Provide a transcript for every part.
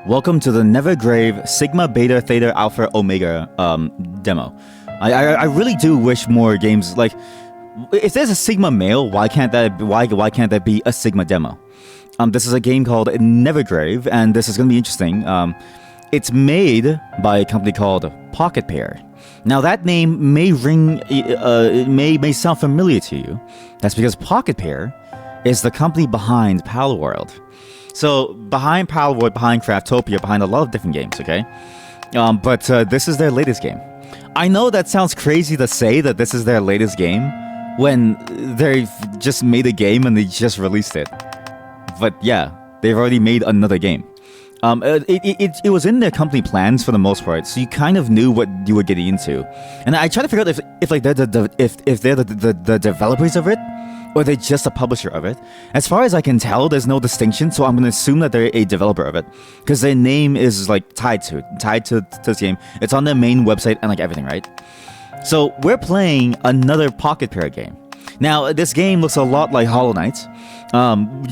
Welcome to the Nevergrave Sigma Beta Theta Alpha Omega demo. I really do wish more games like if there's a Sigma male, why can't that be a Sigma demo? This is a game called Nevergrave, and this is going to be interesting. It's made by a company called Pocket Pair. Now that name may may sound familiar to you. That's because Pocket Pair is the company behind Palworld. So behind Palworld, behind Craftopia, behind a lot of different games, okay? But this is their latest game. I know that sounds crazy to say that this is their latest game when they've just made a game and they just released it. But yeah, they've already made another game. It was in their company plans for the most part, so you kind of knew what you were getting into. And I try to figure out if they're the developers of it, or they're just a publisher of it. As far as I can tell, there's no distinction, so I'm going to assume that they're a developer of it, because their name is like tied to this game. It's on their main website and like everything, right? So we're playing another Pocket Pair game. Now this game looks a lot like Hollow Knight,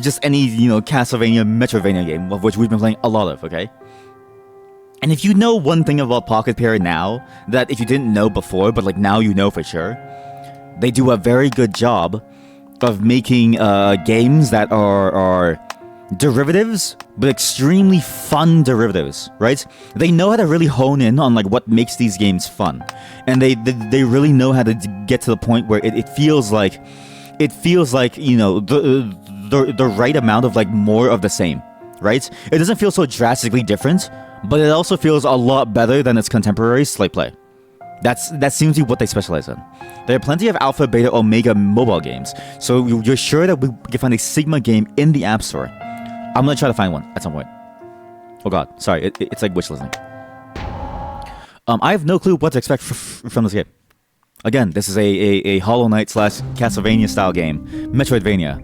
just any Castlevania, Metroidvania game, of which we've been playing a lot of. Okay. And if you know one thing about Pocket Pair now, that if you didn't know before, but like now you know for sure, they do a very good job of making games that are derivatives, but extremely fun derivatives, right? They know how to really hone in on like what makes these games fun, and they really know how to get to the point where it feels like the right amount of like more of the same, right? It doesn't feel so drastically different, but it also feels a lot better than its contemporaries, Slate Play. That seems to be what they specialize in. There are plenty of Alpha, Beta, Omega mobile games, so you're sure that we can find a Sigma game in the App Store. I'm gonna try to find one at some point. Oh god, sorry, it's like wish listing. I have no clue what to expect from this game. Again, this is a Hollow Knight / Castlevania style game, Metroidvania,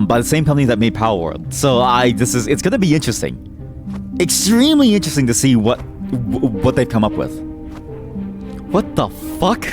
by the same company that made Palworld. So it's gonna be interesting, extremely interesting to see what they've come up with. What the fuck?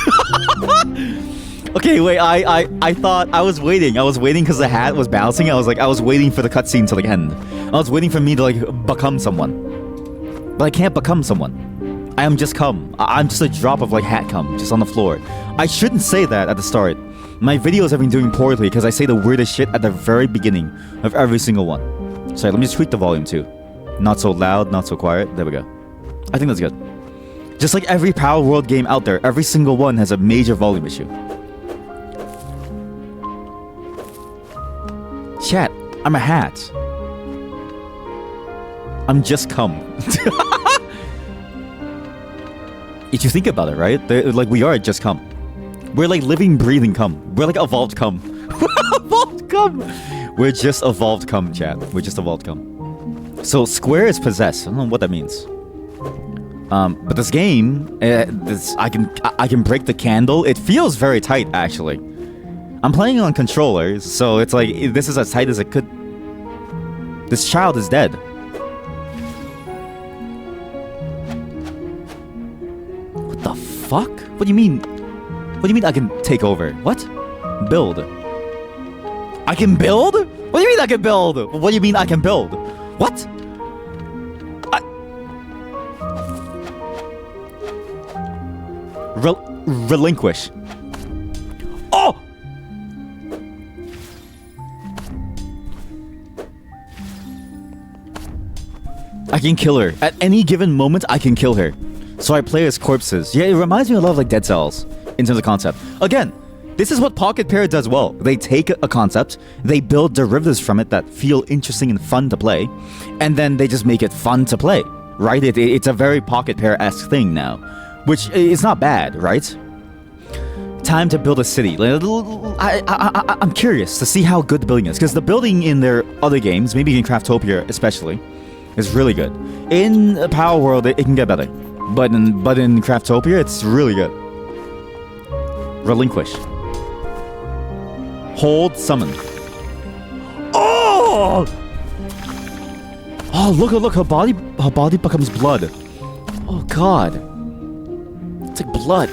Okay, wait, I thought I was waiting because the hat was bouncing. I was waiting for the cutscene to like end. I was waiting for me to like become someone. But I can't become someone. I am just cum. I'm just a drop of like hat cum just on the floor. I shouldn't say that at the start. My videos have been doing poorly because I say the weirdest shit at the very beginning of every single one. Sorry, let me just tweak the volume too. Not so loud, not so quiet. There we go. I think that's good. Just like every Palworld game out there, every single one has a major volume issue. Chat, I'm a hat. I'm just cum. If you think about it, right? Like we are just cum. We're like living, breathing cum. We're like evolved cum. Evolved cum. We're just evolved cum, chat. We're just evolved cum. So Square is possessed. I don't know what that means. But this game, I can break the candle. It feels very tight, actually. I'm playing on controllers, so it's like this is as tight as it could. This child is dead. What the fuck? What do you mean? What do you mean I can take over? What? Build. I can build? What do you mean I can build? What do you mean I can build? What? Relinquish. Oh! I can kill her. At any given moment, I can kill her. So I play as corpses. Yeah, it reminds me a lot of like Dead Cells in terms of concept. Again, this is what Pocket Pair does well. They take a concept, they build derivatives from it that feel interesting and fun to play, and then they just make it fun to play, right? It's a very Pocket Pair-esque thing now, which is not bad, right? Time to build a city. I'm curious to see how good the building is, because the building in their other games, maybe in Craftopia especially, is really good. In Palworld, it can get better, but in Craftopia, it's really good. Relinquish. Hold summon. Oh! Oh, look, her body becomes blood. Oh god. It's like blood.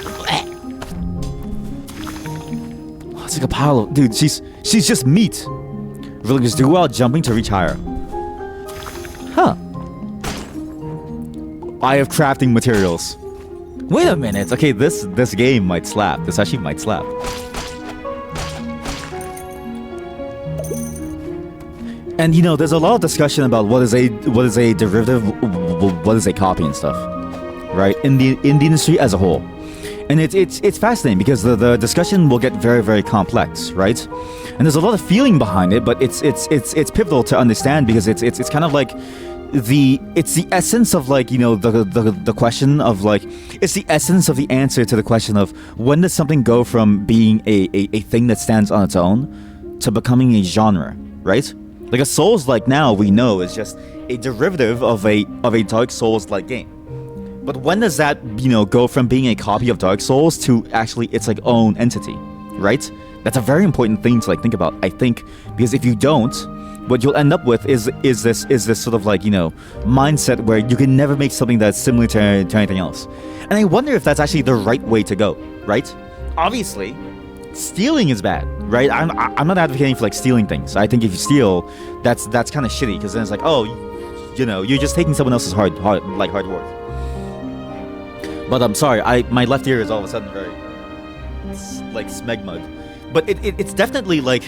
Oh, it's like a pile of... Dude, she's just meat. Relinquish do while jumping to reach higher. Huh. Eye of crafting materials. Wait a minute. Okay, this game might slap. This actually might slap. And you know, there's a lot of discussion about what is a derivative, what is a copy and stuff, right? In the industry as a whole. And it's fascinating because the discussion will get very, very complex, right? And there's a lot of feeling behind it, but it's pivotal to understand because it's kind of like the essence of like, you know, the question of like, it's the essence of the answer to the question of when does something go from being a thing that stands on its own to becoming a genre, right? Like a Souls-like now we know is just a derivative of a Dark Souls-like game. But when does that, you know, go from being a copy of Dark Souls to actually its like own entity, right? That's a very important thing to like think about, I think, because if you don't, what you'll end up with is this sort of like, you know, mindset where you can never make something that's similar to anything else. And I wonder if that's actually the right way to go, right? Obviously, stealing is bad, right? I'm not advocating for like stealing things. I think if you steal, that's kind of shitty because then it's like, oh, you know, you're just taking someone else's hard work. But I'm sorry, my left ear is all of a sudden very like smegmud. But it's definitely like,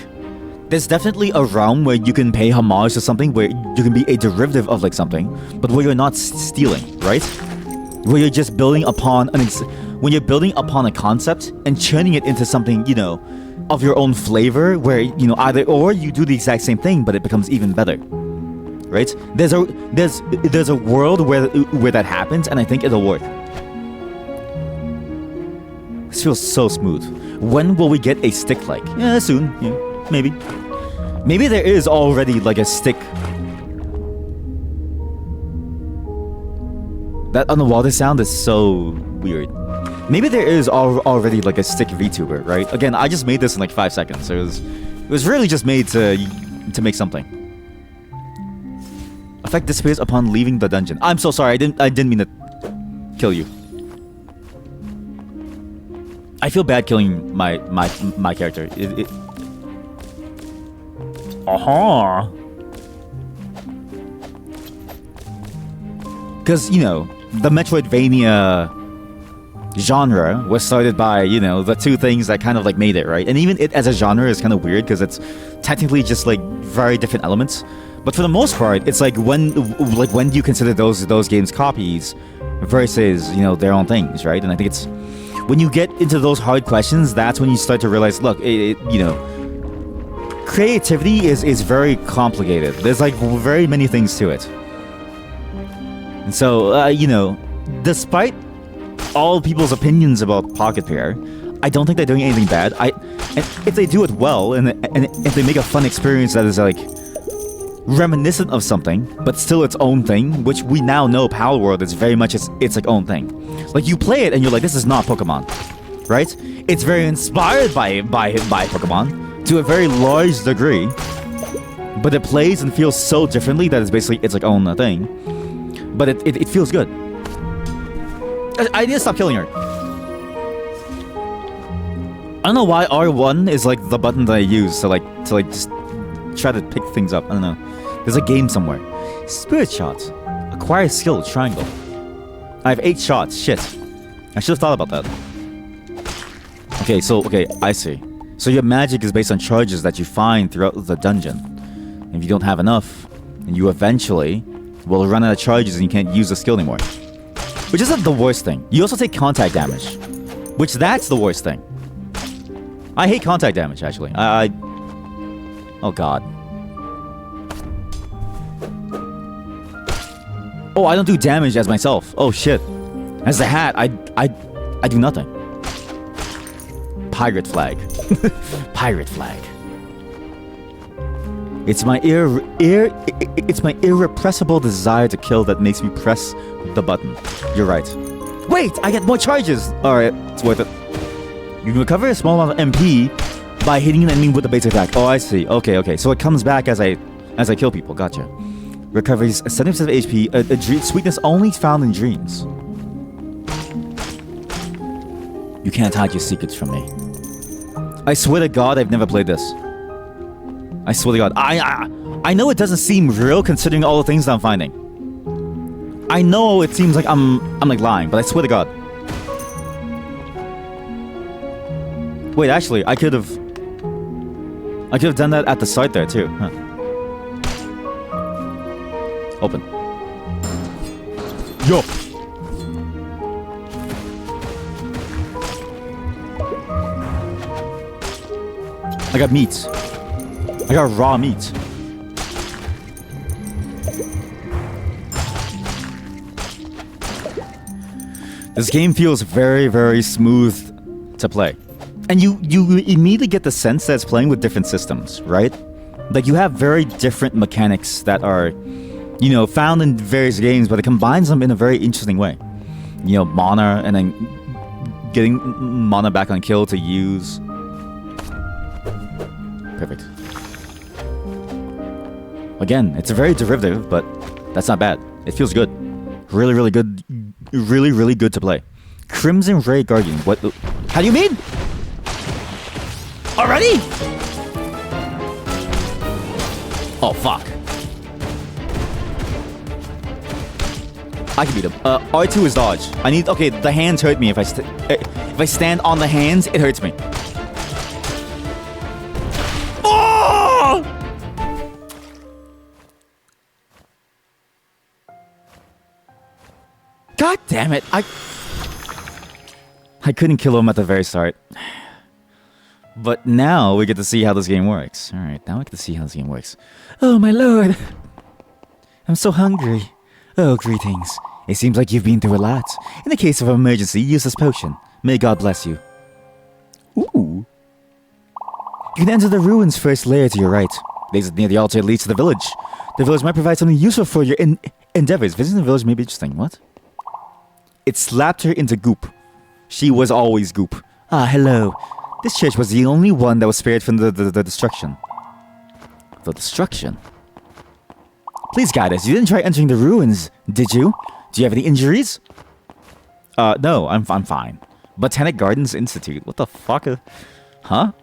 there's definitely a realm where you can pay homage to something, where you can be a derivative of like something, but where you're not stealing, right? Where you're just building upon when you're building upon a concept and churning it into something, you know, of your own flavor, where, you know, either or you do the exact same thing, but it becomes even better, right? There's a world where that happens, and I think it'll work. This feels so smooth. When will we get a stick like? Yeah, soon. Yeah, maybe. Maybe there is already like a stick. That underwater sound is so weird. Maybe there is already like a stick VTuber, right? Again, I just made this in like 5 seconds. It was really just made to make something. Effect disappears upon leaving the dungeon. I'm so sorry. I didn't mean to kill you. I feel bad killing my character. Because, you know, the Metroidvania genre was started by, you know, the two things that kind of like made it, right? And even it as a genre is kind of weird because it's technically just like very different elements. But for the most part, it's like when do you consider those games copies versus, you know, their own things, right? And I think it's when you get into those hard questions, that's when you start to realize, look, you know, creativity is very complicated. There's like very many things to it. And so, you know, despite all people's opinions about Pocket Pair, I don't think they're doing anything bad. And if they do it well, and if they make a fun experience that is like reminiscent of something, but still its own thing, which we now know Palworld is very much its like own thing. Like you play it and you're like, this is not Pokemon, right? It's very inspired by Pokemon to a very large degree, but it plays and feels so differently that it's basically its like own thing. But it feels good. I need to stop killing her. I don't know why R1 is like the button that I use to like just try to pick things up. I don't know. There's a game somewhere. Spirit Shot. Acquire skill, triangle. I have 8 shots. Shit. I should have thought about that. Okay, I see. So your magic is based on charges that you find throughout the dungeon. And if you don't have enough, then you eventually will run out of charges and you can't use the skill anymore. Which isn't the worst thing. You also take contact damage. Which that's the worst thing. I hate contact damage, actually. Oh god. Oh, I don't do damage as myself. Oh shit. As the hat, I do nothing. Pirate flag. Pirate flag. It's my it's my irrepressible desire to kill that makes me press the button. You're right. Wait, I get more charges. All right, it's worth it. You can recover a small amount of MP by hitting an enemy with a base attack. Oh, I see. Okay. So it comes back as I kill people. Gotcha. Recovers 70% of HP. Sweetness only found in dreams. You can't hide your secrets from me. I swear to God, I've never played this. I swear to God. I know it doesn't seem real considering all the things that I'm finding. I know it seems like I'm like lying, but I swear to God. Wait, actually, I could have done that at the start there too. Huh. Open. Yo. I got meat. I got raw meat. This game feels very, very smooth to play. And you immediately get the sense that it's playing with different systems, right? Like, you have very different mechanics that are, you know, found in various games, but it combines them in a very interesting way. You know, mana, and then getting mana back on kill to use. Perfect. Again, it's a very derivative, but that's not bad. It feels good. Really, really good. Really, really good to play. Crimson Ray Guardian. What? How do you mean? Already? Oh, fuck. I can beat him. R2 is dodge. I need... Okay, the hands hurt me if I stand on the hands, it hurts me. Oh! God damn it. I couldn't kill him at the very start. But now we get to see how this game works. Alright, now we get to see how this game works. Oh, my lord. I'm so hungry. Oh, greetings. It seems like you've been through a lot. In the case of an emergency, use this potion. May God bless you. Ooh. You can enter the ruins first layer to your right. Exit near the altar leads to the village. The village might provide something useful for your endeavors. Visiting the village may be interesting. What? It slapped her into goop. She was always goop. Ah, hello. This church was the only one that was spared from the destruction. The destruction? Please guide us. You didn't try entering the ruins, did you? Do you have any injuries? No, I'm fine. Botanic Gardens Institute. What the fuck? Huh?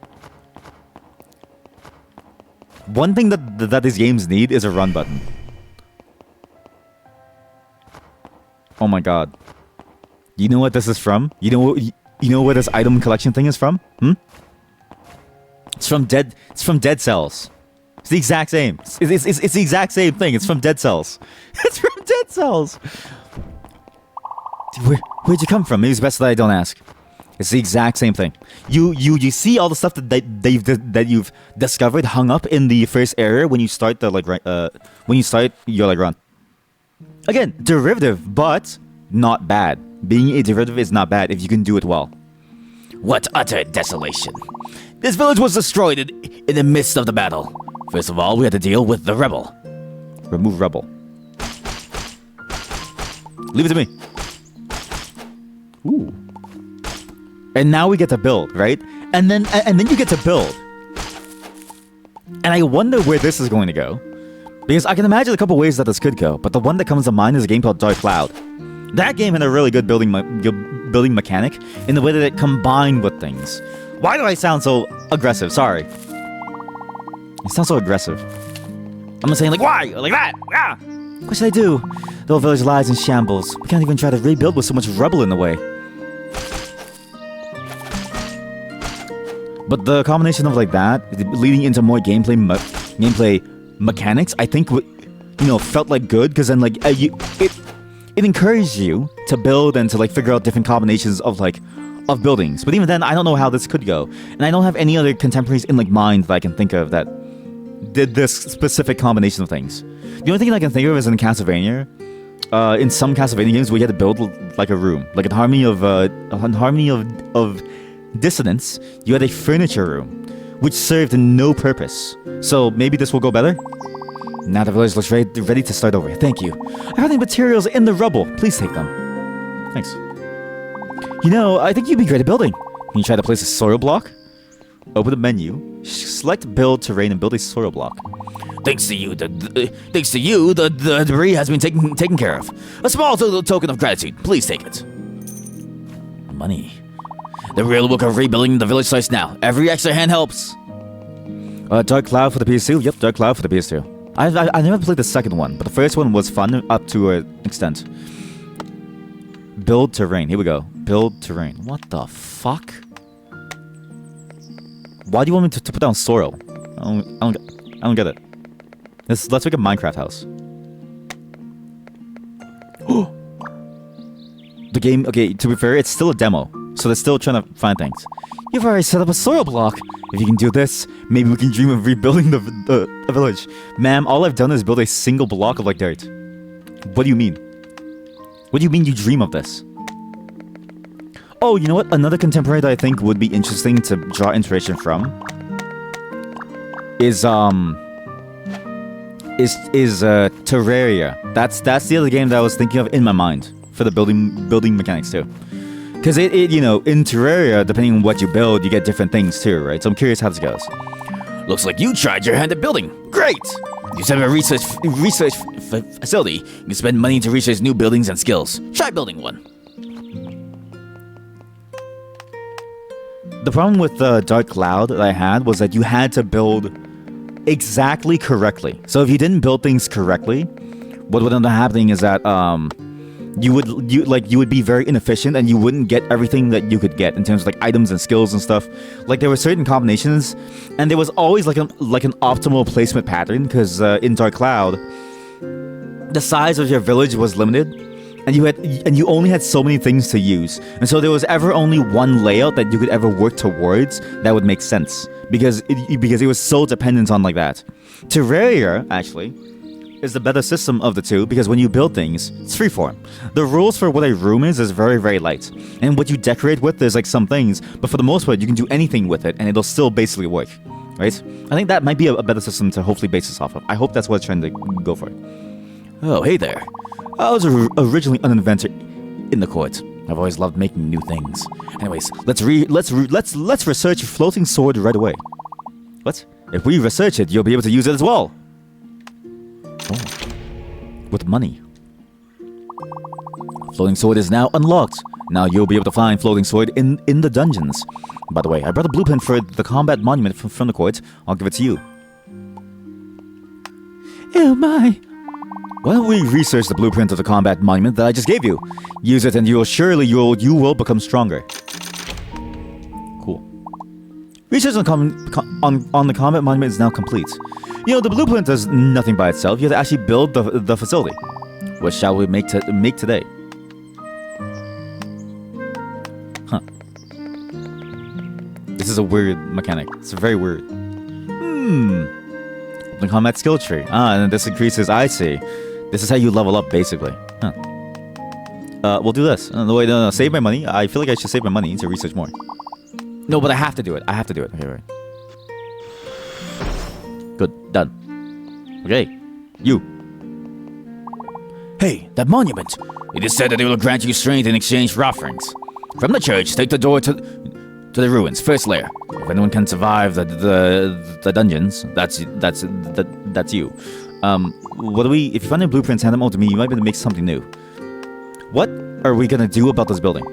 One thing that these games need is a run button. Oh my god. You know what this is from? You know where this item collection thing is from? It's from Dead Cells. It's the exact same. It's the exact same thing. It's from Dead Cells. It's from Dead Cells. Where'd you come from? Maybe it's best that I don't ask. It's the exact same thing. You see all the stuff that you've discovered hung up in the first area when you start the when you start your run. Again, derivative, but not bad. Being a derivative is not bad if you can do it well. What utter desolation. This village was destroyed in the midst of the battle. First of all, we had to deal with the rebel. Remove rebel. Leave it to me. Ooh. And now we get to build, right? And then you get to build. And I wonder where this is going to go. Because I can imagine a couple ways that this could go, but the one that comes to mind is a game called Dark Cloud. That game had a really good building mechanic in the way that it combined with things. Why do I sound so aggressive? Sorry. It sounds so aggressive. I'm not saying like, why? Like that? Ah! What should I do? The whole village lies in shambles. We can't even try to rebuild with so much rubble in the way. But the combination of like that, leading into more gameplay mechanics, I think, felt like good, because then like it encouraged you to build and to like figure out different combinations of buildings. But even then, I don't know how this could go, and I don't have any other contemporaries in like mind that I can think of that did this specific combination of things. The only thing I can think of is in Castlevania. In some Castlevania games, we had to build like a room, like a harmony of dissonance. You had a furniture room, which served no purpose. So maybe this will go better. Now the village looks ready to start over. Thank you. I have the materials in the rubble. Please take them. Thanks. I think you'd be great at building. Can you try to place a soil block? Open the menu. Select build terrain and build a soil block. Thanks to you, the debris has been taken care of. A small token of gratitude. Please take it. Money. The real work of rebuilding the village starts now. Every extra hand helps. Dark Cloud for the PS2? Yep, Dark Cloud for the PS2. I never played the second one, but the first one was fun up to an extent. Build terrain. Here we go. Build terrain. What the fuck? Why do you want me to put down soil? I don't get it. Let's make a Minecraft house. The game, okay, to be fair, it's still a demo, so they're still trying to find things. You've already set up a soil block. If you can do this, maybe we can dream of rebuilding the village. Ma'am, all I've done is build a single block of like dirt. What do you mean? What do you mean you dream of this? Oh, you know what? Another contemporary that I think would be interesting to draw inspiration from is Terraria. That's the other game that I was thinking of in my mind for the building mechanics too. Because it you know, in Terraria, depending on what you build, you get different things too, right? So I'm curious how this goes. Looks like you tried your hand at building. Great! You set up a research facility. You can spend money to research new buildings and skills. Try building one. The problem with the Dark Cloud that I had was that you had to build exactly correctly. So if you didn't build things correctly, what would end up happening is that you would be very inefficient and you wouldn't get everything that you could get in terms of like items and skills and stuff. Like there were certain combinations, and there was always like an optimal placement pattern because in Dark Cloud, the size of your village was limited. And you only had so many things to use, and so there was ever only one layout that you could ever work towards that would make sense because it was so dependent on like that. Terraria actually is the better system of the two because when you build things, it's freeform. The rules for what a room is very, very light, and what you decorate with there's like some things, but for the most part you can do anything with it and it'll still basically work, right? I think that might be a better system to hopefully base this off of. I hope that's what it's trying to go for. Oh, hey there. I was originally an inventor in the court. I've always loved making new things. Anyways, let's research a floating sword right away. What? If we research it, you'll be able to use it as well. Oh, with money. Floating sword is now unlocked. Now you'll be able to find floating sword in the dungeons. By the way, I brought a blueprint for the combat monument from the court. I'll give it to you. Oh my! Why don't we research the blueprint of the combat monument that I just gave you? Use it and you will become stronger. Cool. Research on the combat monument is now complete. You know, the blueprint does nothing by itself. You have to actually build the facility. What shall we make today? Huh. This is a weird mechanic. It's very weird. The combat skill tree. And this increases, I see. This is how you level up, basically. Huh. We'll do this. No, save my money. I feel like I should save my money to research more. No, but I have to do it. Okay, right. Good. Done. Okay. You. Hey, that monument. It is said that it will grant you strength in exchange for offerings. From the church, take the door to the ruins, first layer. If anyone can survive the dungeons, that's you. What do we... If you find any blueprints, hand them all to me. You might be able to make something new. What are we gonna do about this building?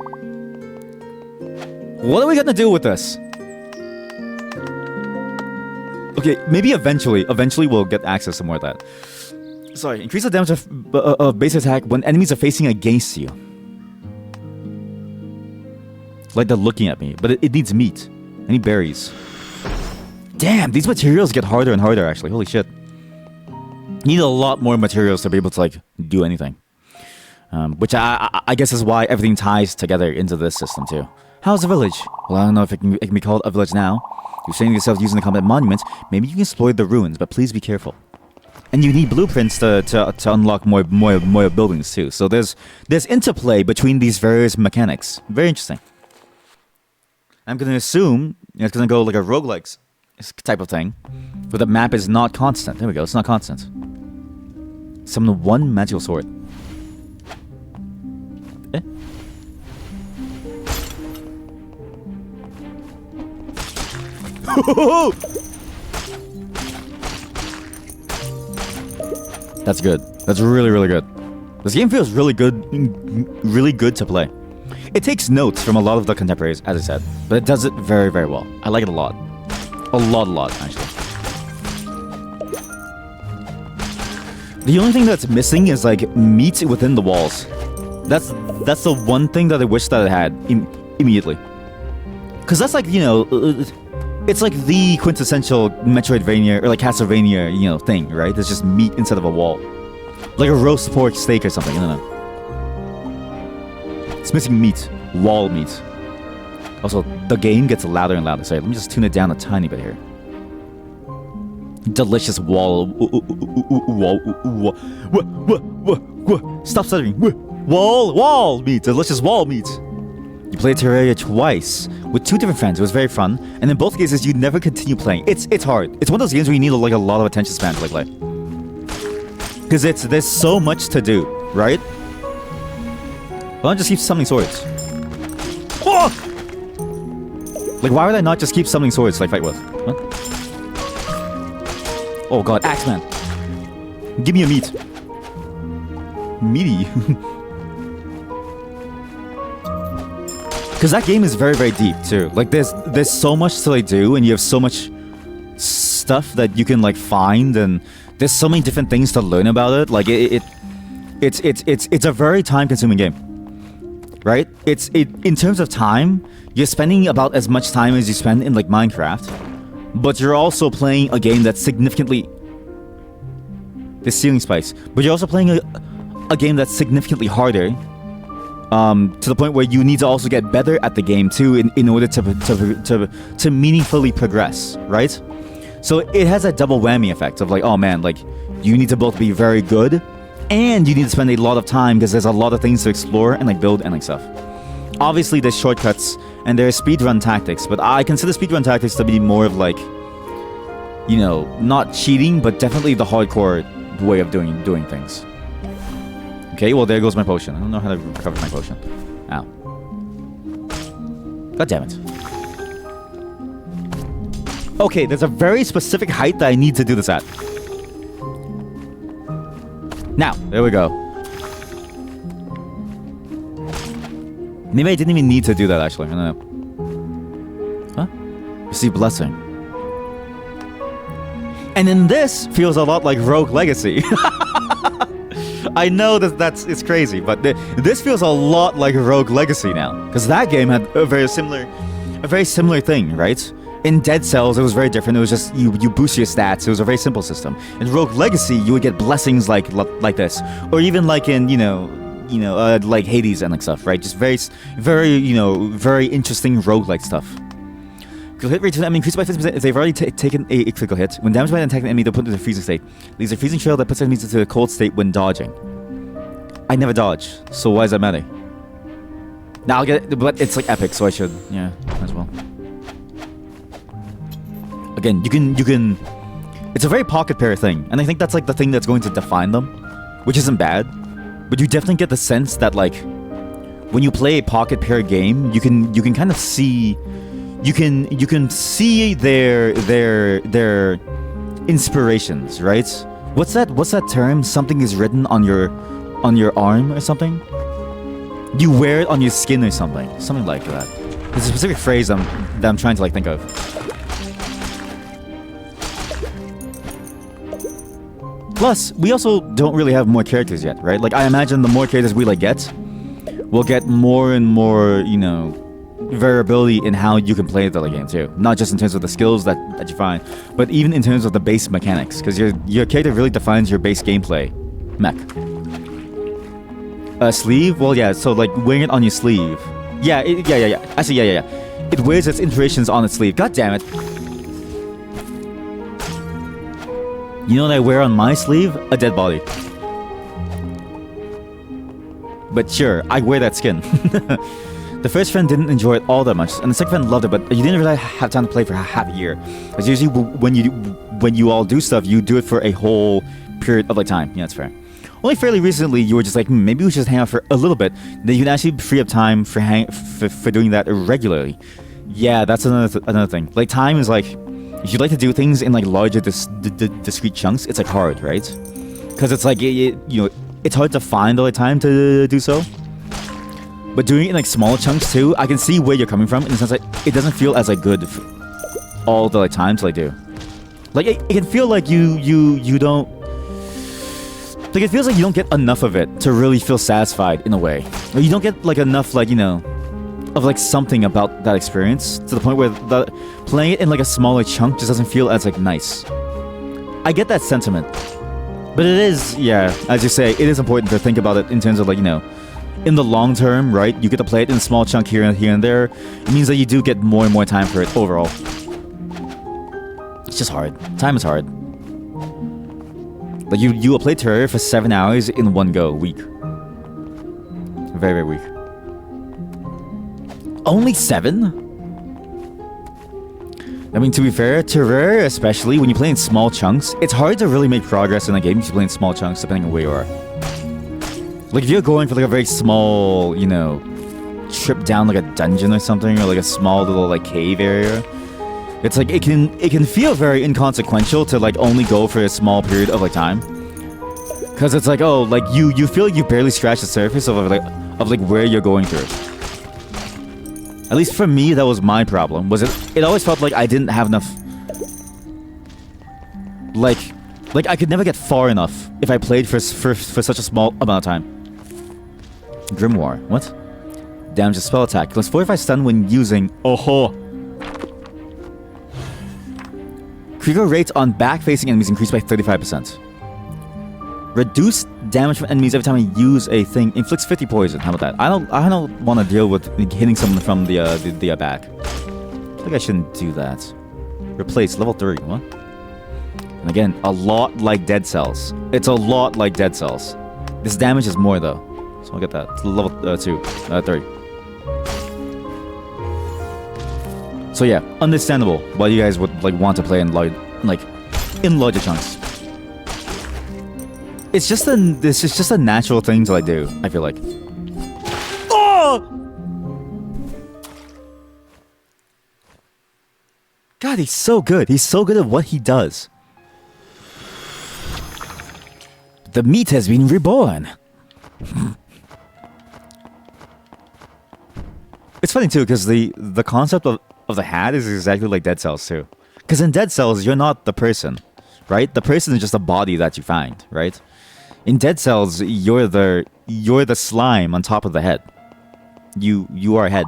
What are we gonna do with this? Okay, maybe eventually we'll get access to more of that. Sorry, increase the damage of base attack when enemies are facing against you. Like they're looking at me, but it needs meat. I need berries. Damn, these materials get harder and harder actually. Holy shit. Need a lot more materials to be able to like do anything. Which I guess is why everything ties together into this system too. How's the village? Well, I don't know if it can be called a village now. You're training yourself using the combat monument. Maybe you can explore the ruins, but please be careful. And you need blueprints to unlock more buildings too. So there's interplay between these various mechanics. Very interesting. I'm gonna assume it's gonna go like a roguelikes type of thing, but the map is not constant. There we go. It's not constant. Summon one magical sword. Eh? That's good. That's really, really good. This game feels really good to play. It takes notes from a lot of the contemporaries, as I said, but it does it very, very well. I like it a lot. A lot, actually. The only thing that's missing is like meat within the walls. That's the one thing that I wish that it had immediately. Cause that's like, you know, it's like the quintessential Metroidvania or like Castlevania, you know, thing, right? There's just meat instead of a wall, like a roast pork steak or something. I don't know. It's missing meat, wall meat. Also, the game gets louder and louder. Sorry, let me just tune it down a tiny bit here. Delicious wall. Stop stuttering. Wall meat. Delicious wall meat. You played Terraria twice with 2 different friends. It was very fun. And in both cases, you never continue playing. It's hard. It's one of those games where you need like a lot of attention span to play. Because there's so much to do, right? Why don't just keep summoning swords? Oh! Like, why would I not just keep summoning swords to like fight with? What? Oh god, Axeman. Give me a meat. Meaty. Because that game is very, very deep too. Like there's so much to like do, and you have so much stuff that you can like find, and there's so many different things to learn about it. Like it's a very time-consuming game, right? In terms of time, you're spending about as much time as you spend in like Minecraft. But you're also playing a game that's significantly... The ceiling spikes. But you're also playing a game that's significantly harder. To the point where you need to also get better at the game too in order to meaningfully progress, right? So it has a double whammy effect of like, oh man, like you need to both be very good and you need to spend a lot of time because there's a lot of things to explore and like build and like stuff. Obviously there's shortcuts and there's speedrun tactics, but I consider speedrun tactics to be more of like, you know, not cheating, but definitely the hardcore way of doing things. Okay, well there goes my potion. I don't know how to recover my potion. Ow. God damn it. Okay, there's a very specific height that I need to do this at. Now, there we go. Maybe I didn't even need to do that, actually. I don't know. Huh? Receive blessing. And then this feels a lot like Rogue Legacy. I know it's crazy, but this feels a lot like Rogue Legacy now. Because that game had a very similar thing, right? In Dead Cells, it was very different. It was just, you boost your stats. It was a very simple system. In Rogue Legacy, you would get blessings like this. Or even like in, like Hades and like stuff, right? Just very, very interesting roguelike stuff. Critical hit rate to them increased by 50% if they've already taken a critical hit. When damaged by an attacking enemy, they'll put into a freezing state. Leaves a freezing trail that puts enemies into a cold state when dodging. I never dodge, so why does that matter? Now I'll get it, but it's like epic, so I should, yeah, as well. Again, you can. It's a very pocket pair thing, and I think that's like the thing that's going to define them, which isn't bad. But you definitely get the sense that like when you play a pocket pair game, you can kind of see, you can see their inspirations, right? What's that term? Something is written on your arm or something. You wear it on your skin or something like that. There's a specific phrase that I'm trying to like think of. Plus, we also don't really have more characters yet, right? Like, I imagine the more characters we, like, we'll get more and more, variability in how you can play the game, too. Not just in terms of the skills that you find, but even in terms of the base mechanics, because your character really defines your base gameplay mech. Sleeve? Well, yeah, so, like, wearing it on your sleeve. Yeah. Actually, yeah. It wears its iterations on its sleeve. God damn it. You know what I wear on my sleeve? A dead body. But sure, I wear that skin. The first friend didn't enjoy it all that much, and the second friend loved it, but you didn't really have time to play for half a year. Because usually when you all do stuff, you do it for a whole period of like time. Yeah, that's fair. Only fairly recently, you were just like, maybe we should just hang out for a little bit. Then you can actually free up time for doing that regularly. Yeah, that's another thing. Like, time is like, if you like to do things in like larger discrete chunks, it's like hard, right? Because it's like it's hard to find all the time to do so. But doing it in like small chunks too, I can see where you're coming from in the sense that it doesn't feel as like good all the like time to like do. Like it can feel like you don't. Like, it feels like you don't get enough of it to really feel satisfied in a way. Or you don't get, like, enough, like, you know, of, like, something about that experience to the point where playing it in, like, a smaller chunk just doesn't feel as, like, nice. I get that sentiment. But it is, yeah, as you say, it is important to think about it in terms of, like, you know, in the long term, right? You get to play it in a small chunk here and there. It means that you do get more and more time for it overall. It's just hard. Time is hard. Like, you will play Terraria for 7 hours in one go, week. Very, very weak. Only 7? I mean, to be fair, Terraria, especially when you play in small chunks, it's hard to really make progress in a game if you play in small chunks, depending on where you are. Like, if you're going for, like, a very small, you know, trip down, like, a dungeon or something, or, like, a small little, like, cave area, it's like, it can feel very inconsequential to, like, only go for a small period of, like, time. Because it's like, oh, like, you feel like you barely scratched the surface of where you're going through. At least for me, that was my problem. It always felt like I didn't have enough... Like, I could never get far enough if I played for such a small amount of time. Grimoire. What? Damage to spell attack. Plus 45 stun when using... Oh-ho! Critical rate on back-facing enemies increased by 35%. Reduce damage from enemies every time I use a thing. Inflicts 50 poison. How about that? I don't want to deal with hitting someone from the back. I think I shouldn't do that. Replace level 3. What? And again, a lot like Dead Cells. It's a lot like Dead Cells. This damage is more though, so I'll get that. It's level 3. So yeah, understandable why you guys would like want to play in larger chunks. This is just a natural thing to like do, I feel like. Oh! God, he's so good. He's so good at what he does. The meat has been reborn. It's funny too, because the concept of the hat is exactly like Dead Cells too. Because in Dead Cells, you're not the person, right? The person is just a body that you find, right? In Dead Cells, you're the slime on top of the head. You are a head.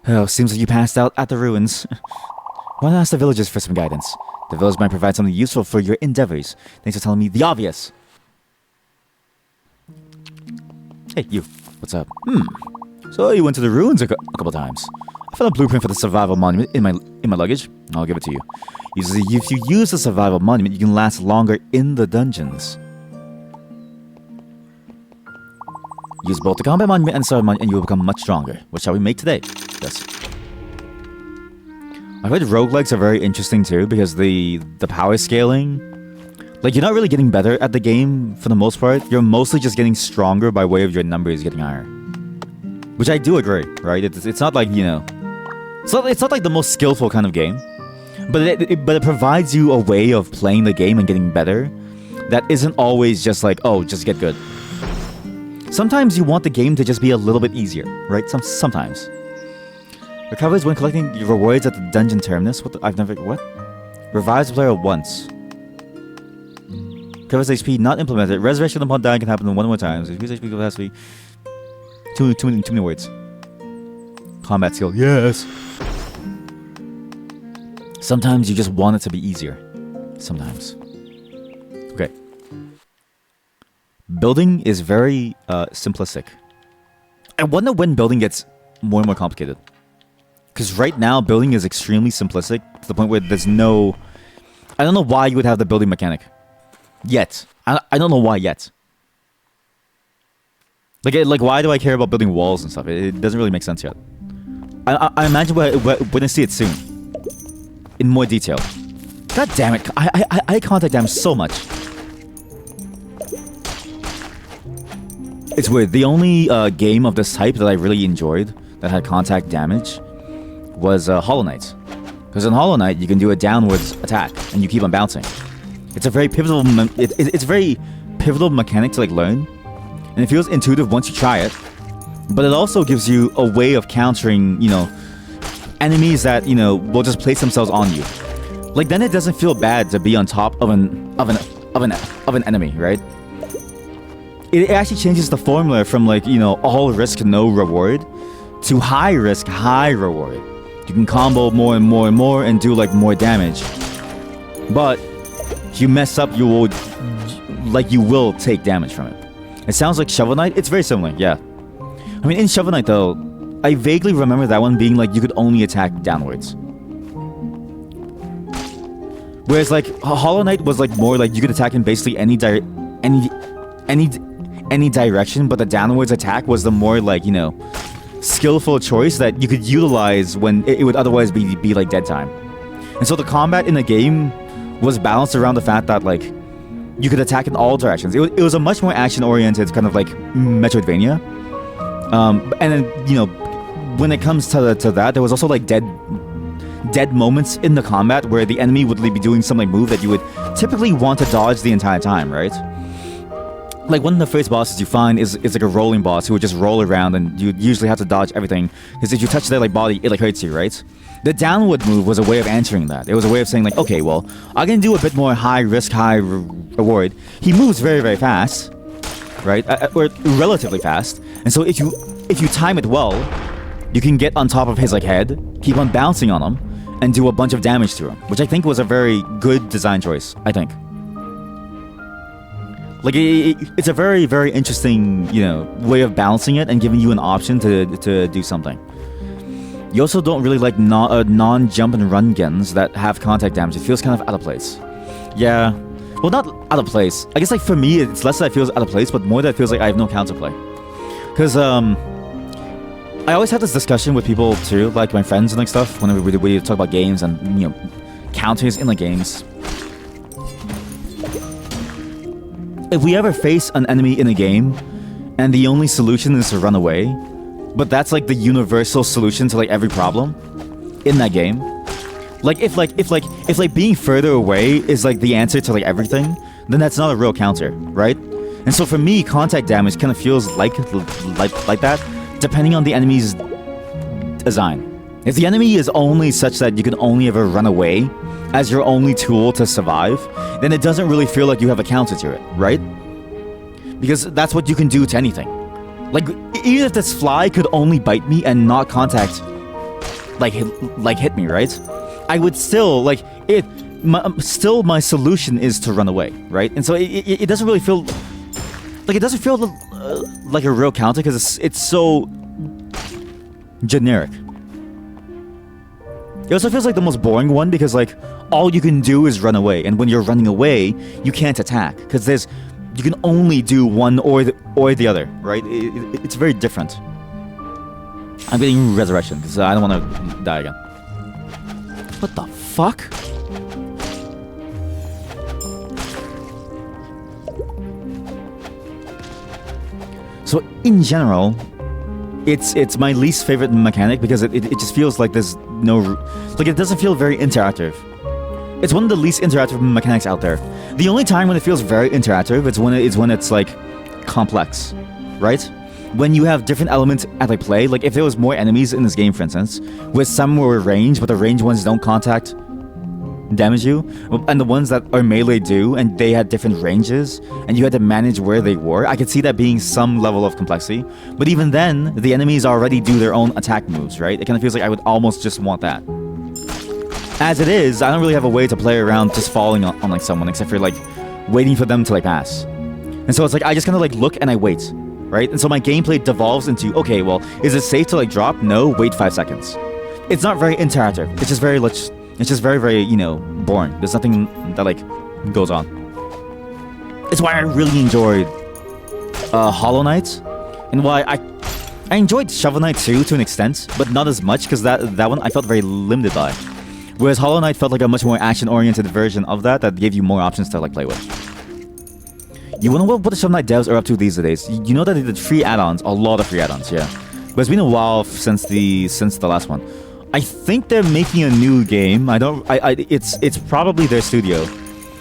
Oh, seems like you passed out at the ruins. Why not ask the villagers for some guidance? The village might provide something useful for your endeavors. Thanks for telling me the obvious. Hey, you. What's up? So you went to the ruins a couple times. I found a blueprint for the survival monument in my luggage. I'll give it to you. If you use the survival monument, you can last longer in the dungeons. Use both the combat monument and survival monument and you will become much stronger. What shall we make today? Yes. I've heard roguelikes are very interesting too because the power scaling, like you're not really getting better at the game for the most part. You're mostly just getting stronger by way of your numbers getting higher. Which I do agree, right? It's not like, you know, it's not like the most skillful kind of game, but it provides you a way of playing the game and getting better that isn't always just like, oh, just get good. Sometimes you want the game to just be a little bit easier, right? Sometimes. Recovers when collecting rewards at the dungeon terminus. What? Revives the player once. Covers HP not implemented. Resurrection upon dying can happen one more time. So increase HP capacity. Too many words. Combat skill. Yes. Sometimes you just want it to be easier. Sometimes. Okay. Building is very simplistic. I wonder when building gets more and more complicated. Because right now, building is extremely simplistic to the point where there's no... I don't know why you would have the building mechanic. Yet. I don't know why yet. Like, why do I care about building walls and stuff? It doesn't really make sense yet. I imagine we're going to see it soon. In more detail. God damn it. I contact them so much. It's weird. The only game of this type that I really enjoyed that had contact damage was Hollow Knight. Because in Hollow Knight, you can do a downwards attack and you keep on bouncing. It's a very pivotal it's a very pivotal mechanic to like learn. And it feels intuitive once you try it. But it also gives you a way of countering, you know, enemies that, you know, will just place themselves on you. Like then it doesn't feel bad to be on top of an enemy, right? it actually changes the formula from like, you know, all risk, no reward to high risk, high reward. You can combo more and more and more and do like more damage. But if you mess up, you will take damage from it. It sounds like Shovel Knight. It's very similar, yeah. I mean, in Shovel Knight though, I vaguely remember that one being like you could only attack downwards. Whereas like Hollow Knight was like more like you could attack in basically any direction, but the downwards attack was the more like, you know, skillful choice that you could utilize when it would otherwise be like dead time. And so the combat in the game was balanced around the fact that like you could attack in all directions. It was a much more action-oriented kind of like Metroidvania. And then, you know, when it comes to that, there was also like dead moments in the combat where the enemy would be doing some like move that you would typically want to dodge the entire time, right? Like one of the first bosses you find is like a rolling boss who would just roll around, and you usually have to dodge everything because if you touch their like body, it like hurts you, right? The downward move was a way of answering that. It was a way of saying like, okay, well, I can do a bit more high risk, high reward. He moves very, very fast, right? Or relatively fast. And so if you time it well, you can get on top of his like head, keep on bouncing on him, and do a bunch of damage to him, which I think was a very good design choice, I think. Like, it's a very, very interesting, you know, way of balancing it and giving you an option to do something. You also don't really like non-jump and run guns that have contact damage. It feels kind of out of place. Yeah. Well, not out of place. I guess, like, for me, it's less that it feels out of place, but more that it feels like I have no counterplay. Because, I always have this discussion with people, too, like my friends and like stuff, whenever we talk about games and, you know, counters in the games. If we ever face an enemy in a game, and the only solution is to run away, but that's like the universal solution to like every problem in that game. Like if being further away is like the answer to like everything, then that's not a real counter, right? And so for me, contact damage kind of feels like that, depending on the enemy's design. If the enemy is only such that you can only ever run away as your only tool to survive, then it doesn't really feel like you have a counter to it, right? Because that's what you can do to anything. Like, even if this fly could only bite me and not contact, hit me, right? I would still, like, my solution is to run away, right? And so it doesn't really feel, like, it doesn't feel like a real counter because it's so generic. It also feels like the most boring one because, like, all you can do is run away, and when you're running away, you can't attack because you can only do one or the other, right? It's very different. I'm getting resurrection because I don't want to die again. What the fuck? So in general, it's my least favorite mechanic because it just feels like there's no, like, it doesn't feel very interactive. It's one of the least interactive mechanics out there. The only time when it feels very interactive is when it's like complex, right? When you have different elements at like play, like if there was more enemies in this game, for instance, where some were ranged, but the ranged ones don't damage you, and the ones that are melee do, and they had different ranges, and you had to manage where they were, I could see that being some level of complexity. But even then, the enemies already do their own attack moves, right? It kind of feels like I would almost just want that. As it is, I don't really have a way to play around just falling on like someone, except for like waiting for them to like pass. And so it's like I just kind of like look and I wait, right? And so my gameplay devolves into, okay, well, is it safe to like drop? No, wait 5 seconds. It's not very interactive. It's just very, very, you know, boring. There's nothing that like goes on. It's why I really enjoyed Hollow Knight, and why I enjoyed Shovel Knight too to an extent, but not as much because that one I felt very limited by. Whereas Hollow Knight felt like a much more action-oriented version of that gave you more options to like play with. You wanna know what the Shovel Knight devs are up to these days? You know that they did free add-ons, a lot of free add-ons, yeah. But it's been a while since the last one. I think they're making a new game. It's probably their studio.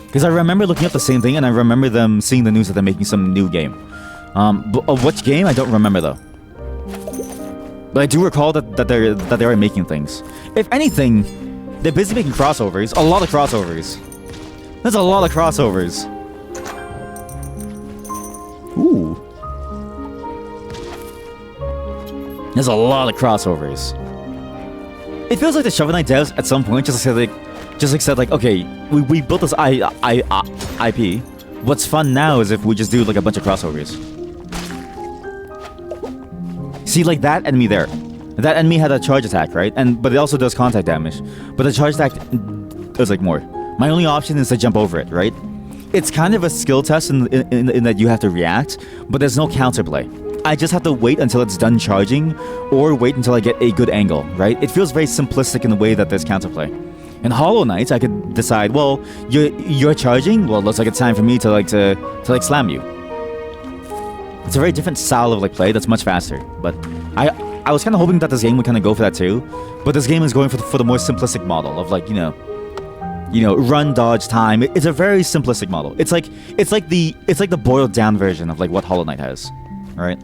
Because I remember looking up the same thing, and I remember them seeing the news that they're making some new game. But of which game, I don't remember though. But I do recall that they are making things. If anything, they're busy making crossovers. A lot of crossovers. There's a lot of crossovers. Ooh. There's a lot of crossovers. It feels like the Shovel Knight devs at some point just said like, okay, we built this IP. What's fun now is if we just do like a bunch of crossovers. See, like that enemy there. That enemy had a charge attack, right? But it also does contact damage. But the charge attack does like more. My only option is to jump over it, right? It's kind of a skill test in that you have to react, but there's no counterplay. I just have to wait until it's done charging, or wait until I get a good angle, right? It feels very simplistic in the way that there's counterplay. In Hollow Knight, I could decide, well, you're charging. Well, it looks like it's time for me to slam you. It's a very different style of like play that's much faster. But I was kind of hoping that this game would kind of go for that too. But this game is going for the more simplistic model of like, you know, run, dodge, time. It's a very simplistic model. It's like the boiled down version of like what Hollow Knight has, right?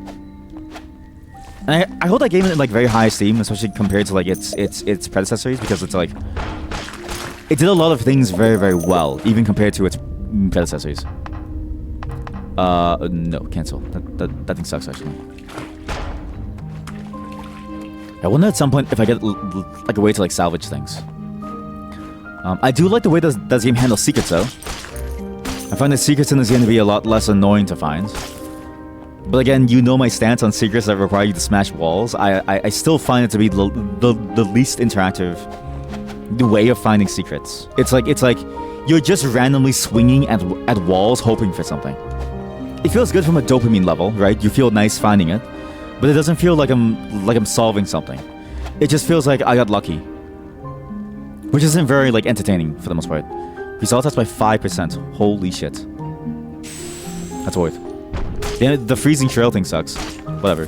And I hold that game in like very high esteem, especially compared to like its predecessors, because it's like it did a lot of things very, very well, even compared to its predecessors. No, cancel. That thing sucks actually. I wonder at some point if I get like a way to like salvage things. I do like the way this game handles secrets though. I find the secrets in this game to be a lot less annoying to find. But again, you know my stance on secrets that require you to smash walls. I still find it to be the least interactive way of finding secrets. It's like you're just randomly swinging at walls hoping for something. It feels good from a dopamine level, right? You feel nice finding it, but it doesn't feel like I'm solving something. It just feels like I got lucky, which isn't very like entertaining for the most part. Result test by 5%. Holy shit. That's worth. Yeah, the freezing trail thing sucks. Whatever.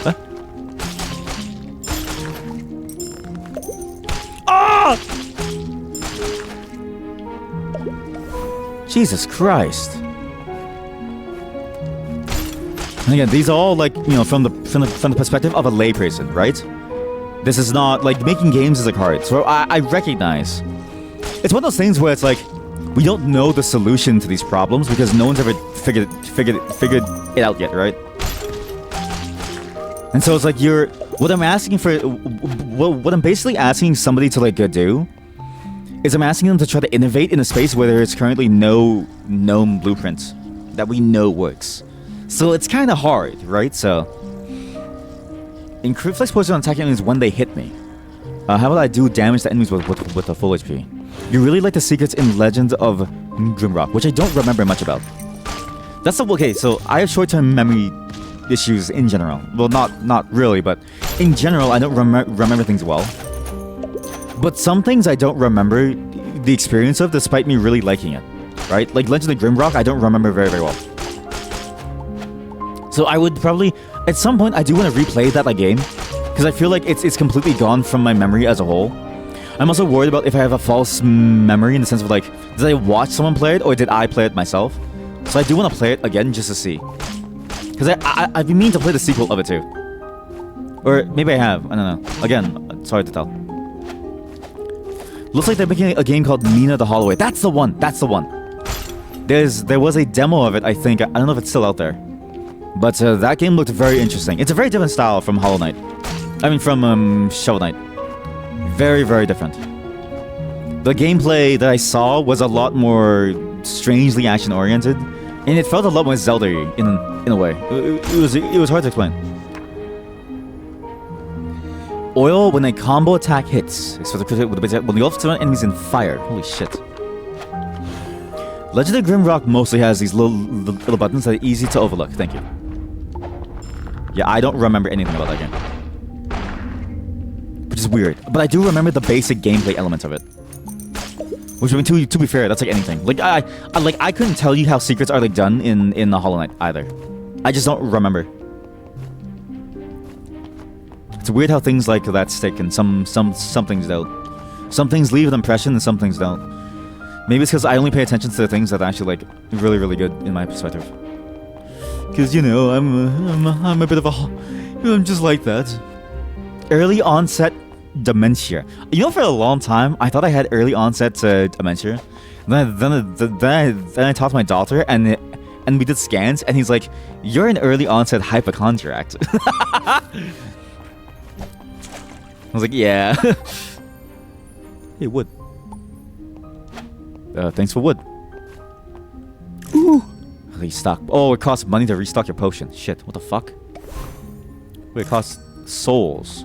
Huh? Ah! Jesus Christ. And again, these are all like, you know, from the perspective of a layperson, right? This is not like making games is like hard. So I recognize it's one of those things where it's like we don't know the solution to these problems because no one's ever figured it out yet, right? And so it's like what I'm basically asking somebody to like do is I'm asking them to try to innovate in a space where there is currently no known blueprint that we know works. So it's kind of hard, right? So increase flex poison on attacking enemies when they hit me. How about I do damage to enemies with a full HP? You really like the secrets in Legend of Grimrock, which I don't remember much about. That's okay. So I have short-term memory issues in general. Well, not really, but in general, I don't remember things well. But some things I don't remember the experience of, despite me really liking it. Right? Like Legend of Grimrock, I don't remember very, very well. So I would probably, at some point, I do want to replay that like game, because I feel like it's completely gone from my memory as a whole. I'm also worried about if I have a false memory in the sense of like, did I watch someone play it or did I play it myself? So I do want to play it again just to see. Because I've been meaning to play the sequel of it too. Or maybe I have, I don't know. Again, it's hard to tell. Looks like they're making a game called Nina the Holloway. That's the one, that's the one. There was a demo of it, I think. I don't know if it's still out there. But that game looked very interesting. It's a very different style from Hollow Knight. I mean, from Shovel Knight. Very, very different. The gameplay that I saw was a lot more strangely action-oriented, and it felt a lot more Zelda-y in a way. It was hard to explain. Oil when a combo attack hits. When the ultimate enemies in fire. Holy shit. Legend of Grimrock mostly has these little buttons that are easy to overlook. Thank you. Yeah, I don't remember anything about that game. Which is weird. But I do remember the basic gameplay element of it. Which, I mean, to be fair, that's like anything. Like, I couldn't tell you how secrets are like done in the Hollow Knight either. I just don't remember. It's weird how things like that stick and some things don't. Some things leave an impression and some things don't. Maybe it's because I only pay attention to the things that are actually like really, really good in my perspective. Because, you know, I'm a bit of a... I'm just like that. Early onset dementia. You know, for a long time, I thought I had early onset dementia. Then I talked to my doctor, and and we did scans, and he's like, "You're an early onset hypochondriac." I was like, "Yeah." Hey, wood. Thanks for wood. Ooh. Restock. Oh, it costs money to restock your potion. Shit, what the fuck? Wait, it costs souls.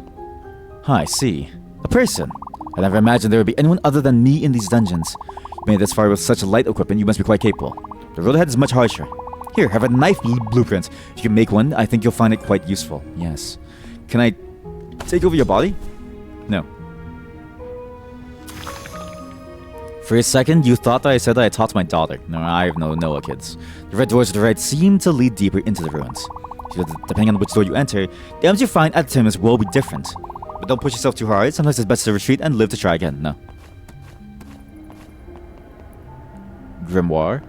Huh, I see. A person. I never imagined there would be anyone other than me in these dungeons. You made it this far with such light equipment, you must be quite capable. The road ahead is much harsher. Here, have a knife blueprint. If you can make one, I think you'll find it quite useful. Yes. Can I take over your body? No. For a second, you thought that I said that I taught my daughter. No, I have no Noah kids. The red doors to the right seem to lead deeper into the ruins. Depending on which door you enter, the items you find at the terminus will be different. But don't push yourself too hard. Sometimes it's best to retreat and live to try again. No. Grimoire.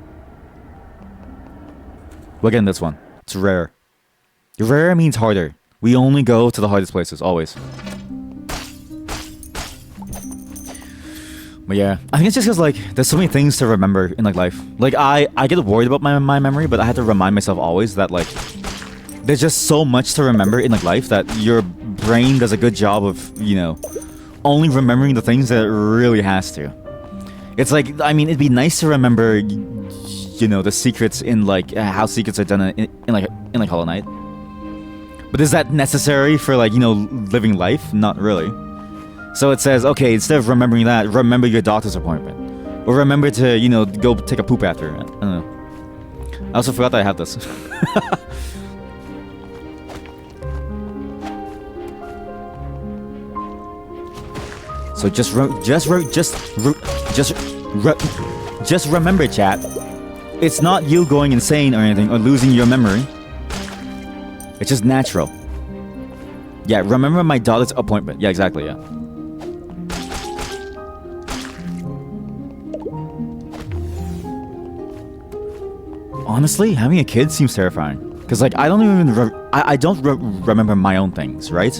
We'll get in this one. It's rare. Rare means harder. We only go to the hardest places, always. But yeah, I think it's just because, like, there's so many things to remember in, like, life. Like, I get worried about my memory, but I have to remind myself always that, like, there's just so much to remember in, like, life that your brain does a good job of, you know, only remembering the things that it really has to. It's like, I mean, it'd be nice to remember, you know, the secrets in, like, how secrets are done in like Hollow Knight. But is that necessary for, like, you know, living life? Not really. So it says, okay, instead of remembering that, remember your doctor's appointment. Or remember to, you know, go take a poop after. I don't know. I also forgot that I have this. So just remember, chat. It's not you going insane or anything or losing your memory. It's just natural. Yeah, remember my daughter's appointment. Yeah, exactly, yeah. Honestly, having a kid seems terrifying. Because, like, I don't even... I don't remember my own things, right?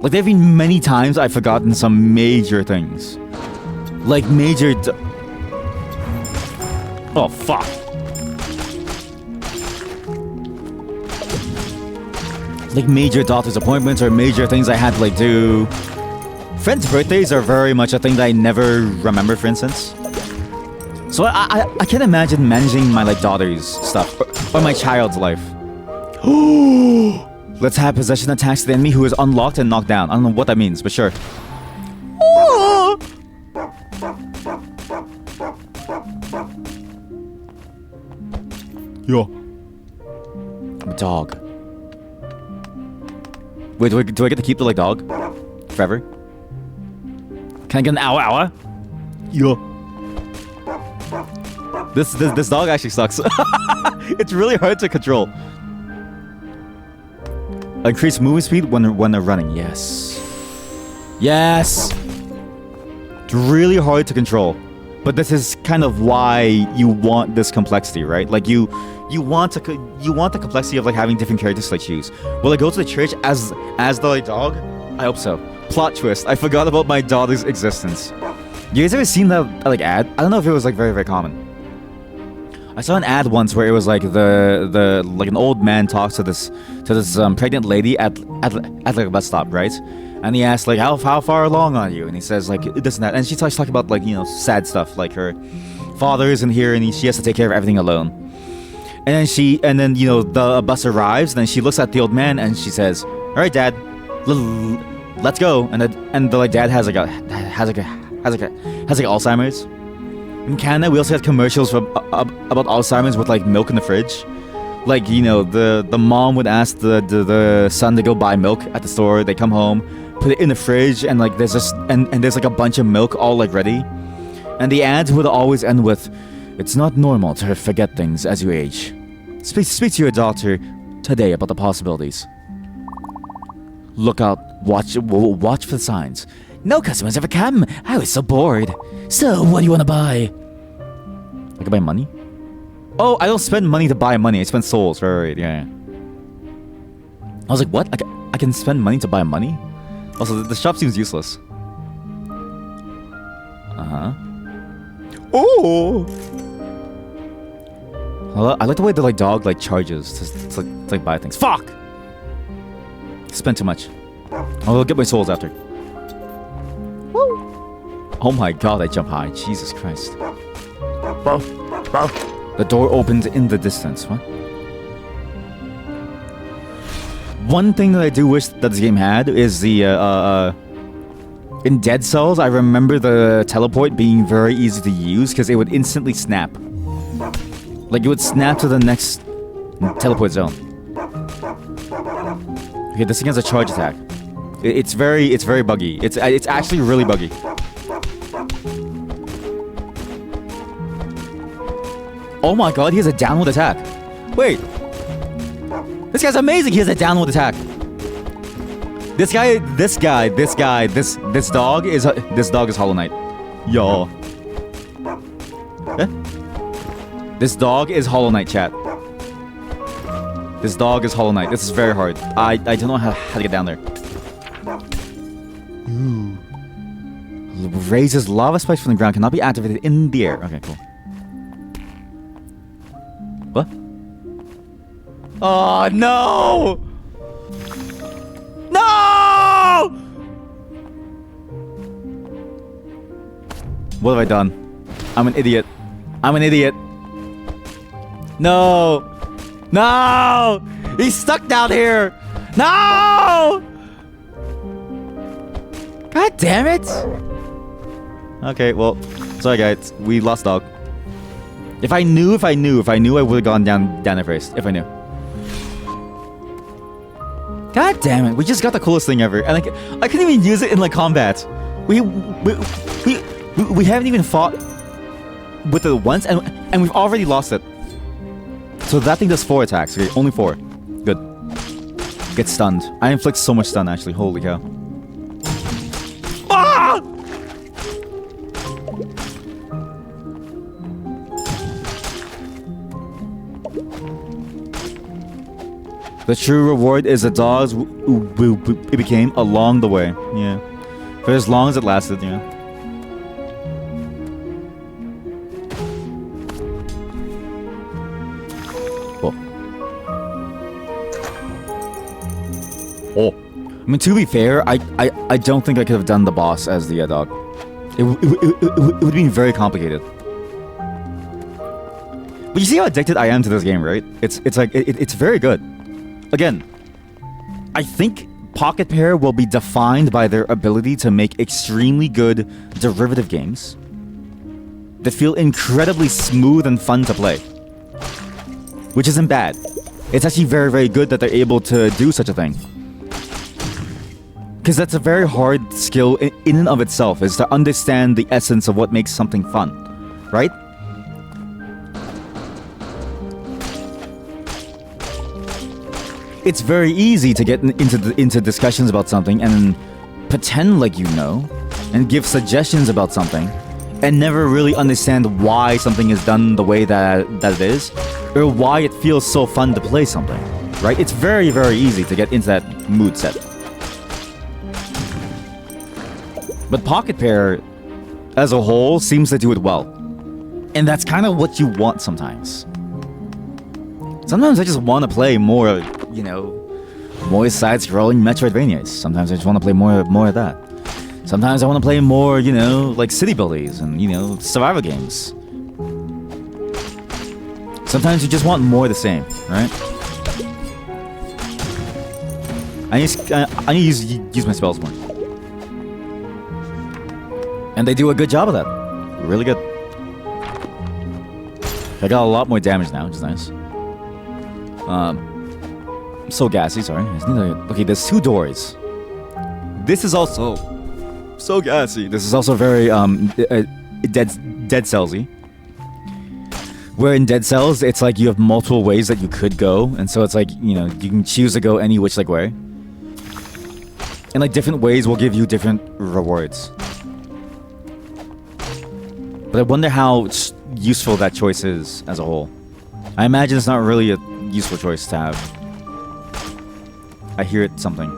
Like, there have been many times I've forgotten some major things. Like, major... Oh, fuck. Like, major doctor's appointments or major things I had to, like, do. Friends' birthdays are very much a thing that I never remember, for instance. So I can't imagine managing my, like, daughter's stuff or my child's life. Let's have possession attacks to the enemy who is unlocked and knocked down. I don't know what that means, but sure. Yo. I'm a dog. Wait, do I get to keep the, like, dog? Forever? Can I get an hour? Yo. This dog actually sucks. It's really hard to control. Increase movement speed when they're running. Yes. Yes. It's really hard to control. But this is kind of why you want this complexity, right? Like you want the complexity of, like, having different characters to, like, choose. Will I go to the church as the, like, dog? I hope so. Plot twist. I forgot about my daughter's existence. You guys ever seen that, like, ad? I don't know if it was, like, very, very common. I saw an ad once where it was like like an old man talks to this pregnant lady at like a bus stop, right? And he asks, like, how far along are you? And he says, like, this and that. And she starts talking about, like, you know, sad stuff, like her father isn't here and she has to take care of everything alone. And then you know, the bus arrives and then she looks at the old man and she says, "All right, Dad, let's go." And the like dad has Alzheimer's. In Canada, we also had commercials about Alzheimer's with, like, milk in the fridge. Like, you know, the mom would ask the son to go buy milk at the store. They come home, put it in the fridge, and, like, there's just and there's, like, a bunch of milk all, like, ready. And the ads would always end with, "It's not normal to forget things as you age. Speak to your doctor today about the possibilities. Look out, watch for the signs. No customers ever come. I was so bored. So, what do you want to buy?" I can buy money? Oh, I don't spend money to buy money. I spend souls. Right, yeah. I was like, what? I can spend money to buy money? Also, the shop seems useless. Uh-huh. Oh! Hold I like the way the like dog like charges. It's like buy things. Fuck! Spent too much. I'll get my souls after. Woo! Oh my god, I jump high. Jesus Christ. The door opens in the distance. What? One thing that I do wish that this game had is the in Dead Cells, I remember the teleport being very easy to use because it would instantly snap. Like it would snap to the next teleport zone. Okay, this thing has a charge attack. It's very buggy. It's actually really buggy. Oh my god, he has a downward attack. Wait. This guy's amazing. He has a downward attack. This dog is Hollow Knight. Yo. Eh? This dog is Hollow Knight, chat. This dog is Hollow Knight. This is very hard. I don't know how to get down there. Ooh. Raises lava spikes from the ground. Cannot be activated in the air. Okay, cool. What? Oh, no! No! What have I done? I'm an idiot. I'm an idiot. No! No! He's stuck down here! No! God damn it! Okay, well, sorry guys, we lost dog. If I knew, I would have gone down there first. If I knew. God damn it! We just got the coolest thing ever, and I couldn't even use it in like combat. We haven't even fought with it once, and we've already lost it. So that thing does 4 attacks. Okay, only 4. Good. Get stunned. I inflict so much stun actually. Holy cow. Ah! The true reward is the dogs it became along the way. Yeah. For as long as it lasted, yeah. Cool. Oh. I mean, to be fair, I don't think I could have done the boss as the dog. It would have been very complicated. But you see how addicted I am to this game, right? It's like, it's very good. Again, I think Pocket Pair will be defined by their ability to make extremely good derivative games that feel incredibly smooth and fun to play. Which isn't bad. It's actually very, very good that they're able to do such a thing. Because that's a very hard skill in and of itself, is to understand the essence of what makes something fun, right? It's very easy to get into discussions about something and pretend like you know, and give suggestions about something, and never really understand why something is done the way that it is, or why it feels so fun to play something, right? It's very, very easy to get into that mood set. But Pocket Pair, as a whole, seems to do it well. And that's kind of what you want sometimes. Sometimes I just want to play more, you know, more side-scrolling Metroidvanias. Sometimes I just want to play more of that. Sometimes I want to play more, you know, like city buildings and, you know, survival games. Sometimes you just want more of the same, right? I need to use my spells more. And they do a good job of that. Really good. I got a lot more damage now, which is nice. So gassy, sorry. Okay, there's 2 doors. This is also so gassy. This is also very Dead Cells-y. Where in Dead Cells, it's like you have multiple ways that you could go, and so it's like, you know, you can choose to go any which like way. And like different ways will give you different rewards. But I wonder how useful that choice is as a whole. I imagine it's not really a useful choice to have. I hear it something.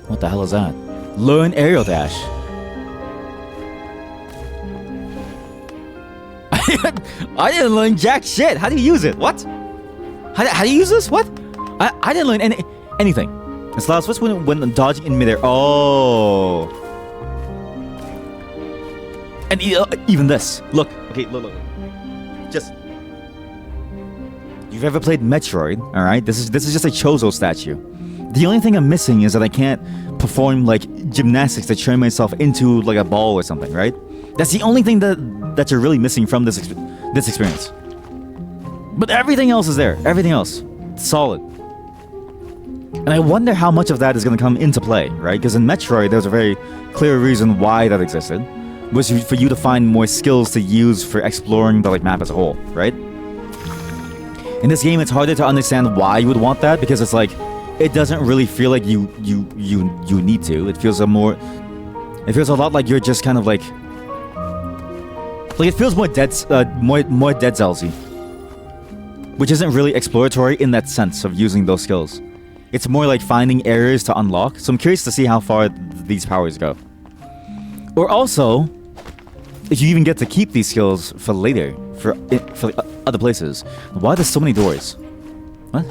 What the hell is that? Learn aerial dash. I didn't learn jack shit. How do you use it? What? How do you use this? What? I didn't learn anything. It's last switch when dodging in midair. Oh. And even this. Look. Okay, look. Just. You've ever played Metroid? All right. This is just a Chozo statue. The only thing I'm missing is that I can't perform like gymnastics to turn myself into like a ball or something, right? That's the only thing that you're really missing from this experience. But everything else is there. Everything else, solid. And I wonder how much of that is going to come into play, right? Because in Metroid, there's a very clear reason why that existed, was for you to find more skills to use for exploring the like map as a whole, right? In this game, it's harder to understand why you would want that, because it's like it doesn't really feel like you need to. It feels a lot like you're just kind of like it feels more dead Cellsy, which isn't really exploratory in that sense of using those skills. It's more like finding areas to unlock. So I'm curious to see how far these powers go, or also if you even get to keep these skills for later, for other places. Why are there so many doors? What?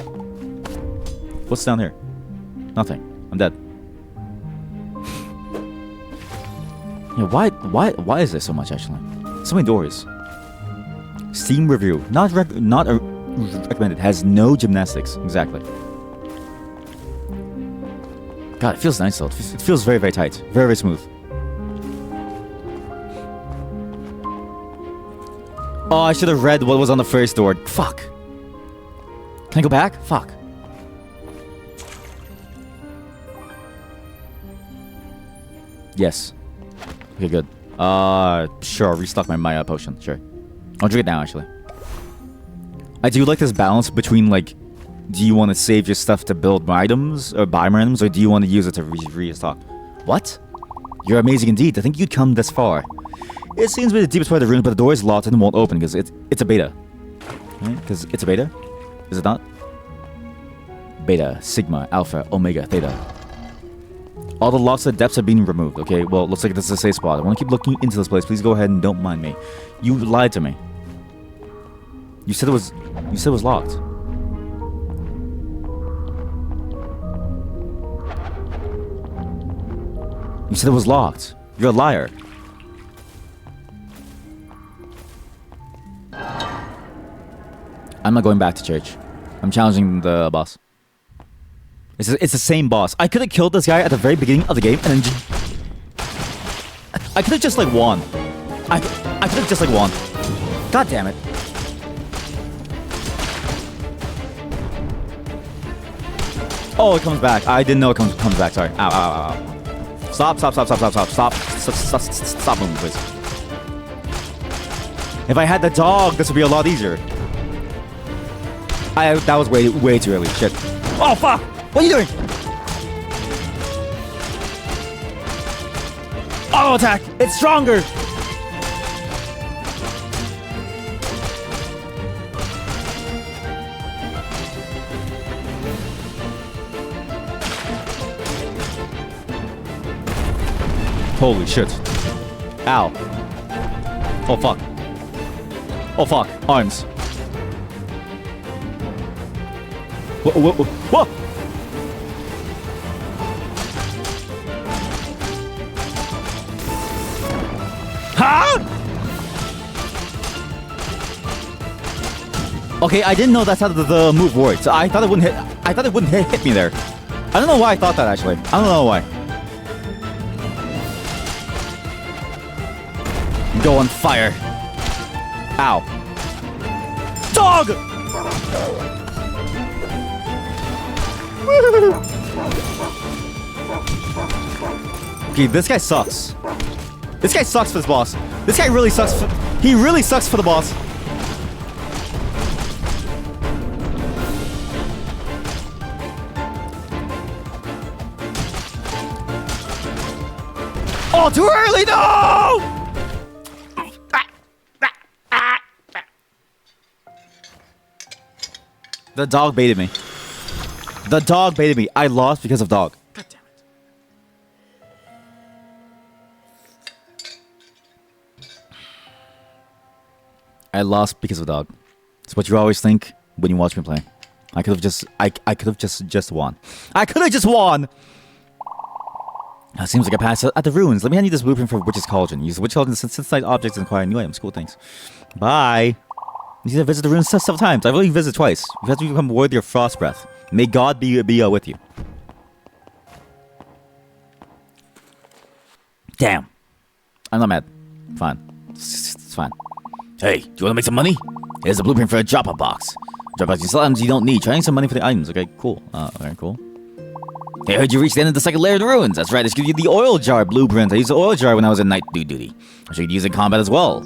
What's down here? Nothing. I'm dead. Yeah, why is there so much actually? So many doors. Steam review. Not recommended. Has no gymnastics. Exactly. God, it feels nice though. It feels very, very tight. Very, very smooth. Oh, I should have read what was on the first door. Fuck. Can I go back? Fuck. Yes. Okay, good. Sure, I'll restock my Maya potion. Sure. I'll drink it now, actually. I do like this balance between, like, do you want to save your stuff to build more items, or buy more items, or do you want to use it to restock? What? You're amazing indeed. I think you'd come this far. It seems to be the deepest part of the room, but the door is locked and won't open because it's a beta. Right? Because it's a beta? Is it not? Beta, Sigma, Alpha, Omega, Theta. All the locks at depths have been removed. Okay, well, looks like this is a safe spot. I want to keep looking into this place. Please go ahead and don't mind me. You lied to me. You said it was locked. You said it was locked. You're a liar. I'm not going back to church. I'm challenging the boss. It's the same boss. I could have killed this guy at the very beginning of the game and then I could have just like won. I could have just like won. God damn it. Oh, it comes back. I didn't know it comes back. Sorry. Ow, ow, ow, ow. Stop moving, please. If I had the dog, this would be a lot easier. That was way too early. Shit. Oh, fuck! What are you doing? Auto attack! It's stronger! Holy shit. Ow. Oh, fuck. Oh, fuck. Arms. Whoa, whoa, whoa! Huh? Okay, I didn't know that's how the move worked. I thought it wouldn't hit. I thought it wouldn't hit me there. I don't know why I thought that actually. I don't know why. Go on fire. Ow. Dog! Okay, this guy sucks. This guy sucks for this boss. This guy really sucks for... He really sucks for the boss. Oh, too early! No! The dog baited me. The dog baited me. I lost because of dog. God damn it. I lost because of a dog. It's what you always think when you watch me play. I could have just won. I could have just won! It seems like I passed at the ruins. Let me hand you this blueprint for Witch's Cauldron. Use the Witch's Cauldron to synthesize objects and acquire new items. Cool, thanks. Bye! You need to visit the ruins several times. I've only visited twice. You have to become worthy of Frost Breath. May God be with you. Damn. I'm not mad. Fine. It's fine. Hey, do you want to make some money? Here's a blueprint for a drop-off box. Drop-off these items you don't need. Trying some money for the items. Okay, cool. Okay, cool. Hey, I heard you reached the end of the second layer of the ruins. That's right, let's give you the oil jar blueprint. I used the oil jar when I was in night duty. I should use it in combat as well.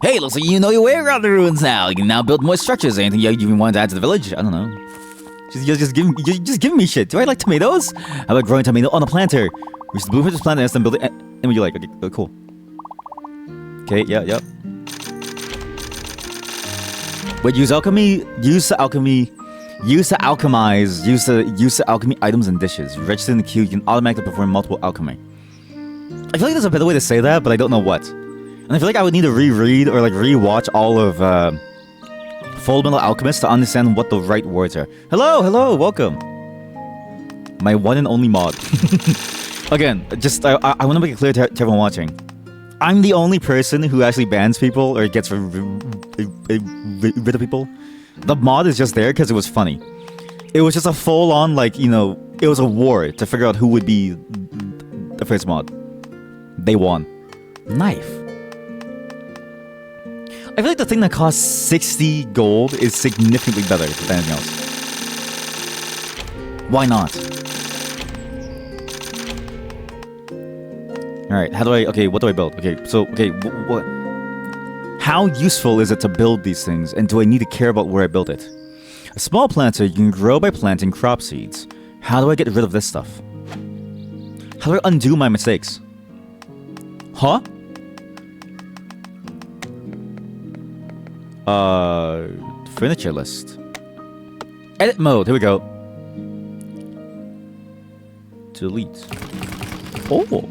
Hey, looks like you know your way around the ruins now. You can now build more structures. Anything you even wanted to add to the village? I don't know. Just give me shit. Do I like tomatoes? How about growing tomato on a planter? Use the blueprint to plant it and build it. And what you like? Okay, cool. Okay, yeah. Wait, use alchemy items and dishes. Register in the queue, you can automatically perform multiple alchemy. I feel like there's a better way to say that, but I don't know what. And I feel like I would need to reread or like rewatch all of Full Metal Alchemist to understand what the right words are. Hello, welcome. My one and only mod. Again, just I want to make it clear to everyone watching. I'm the only person who actually bans people or gets rid of people. The mod is just there because it was funny. It was just a full-on, like, you know, it was a war to figure out who would be the first mod. They won. Knife. I feel like the thing that costs 60 gold is significantly better than anything else. Why not? Alright, what do I build? What? How useful is it to build these things, and do I need to care about where I build it? A small planter you can grow by planting crop seeds. How do I get rid of this stuff? How do I undo my mistakes? Huh? Furniture list. Edit mode, here we go. Delete. Oh!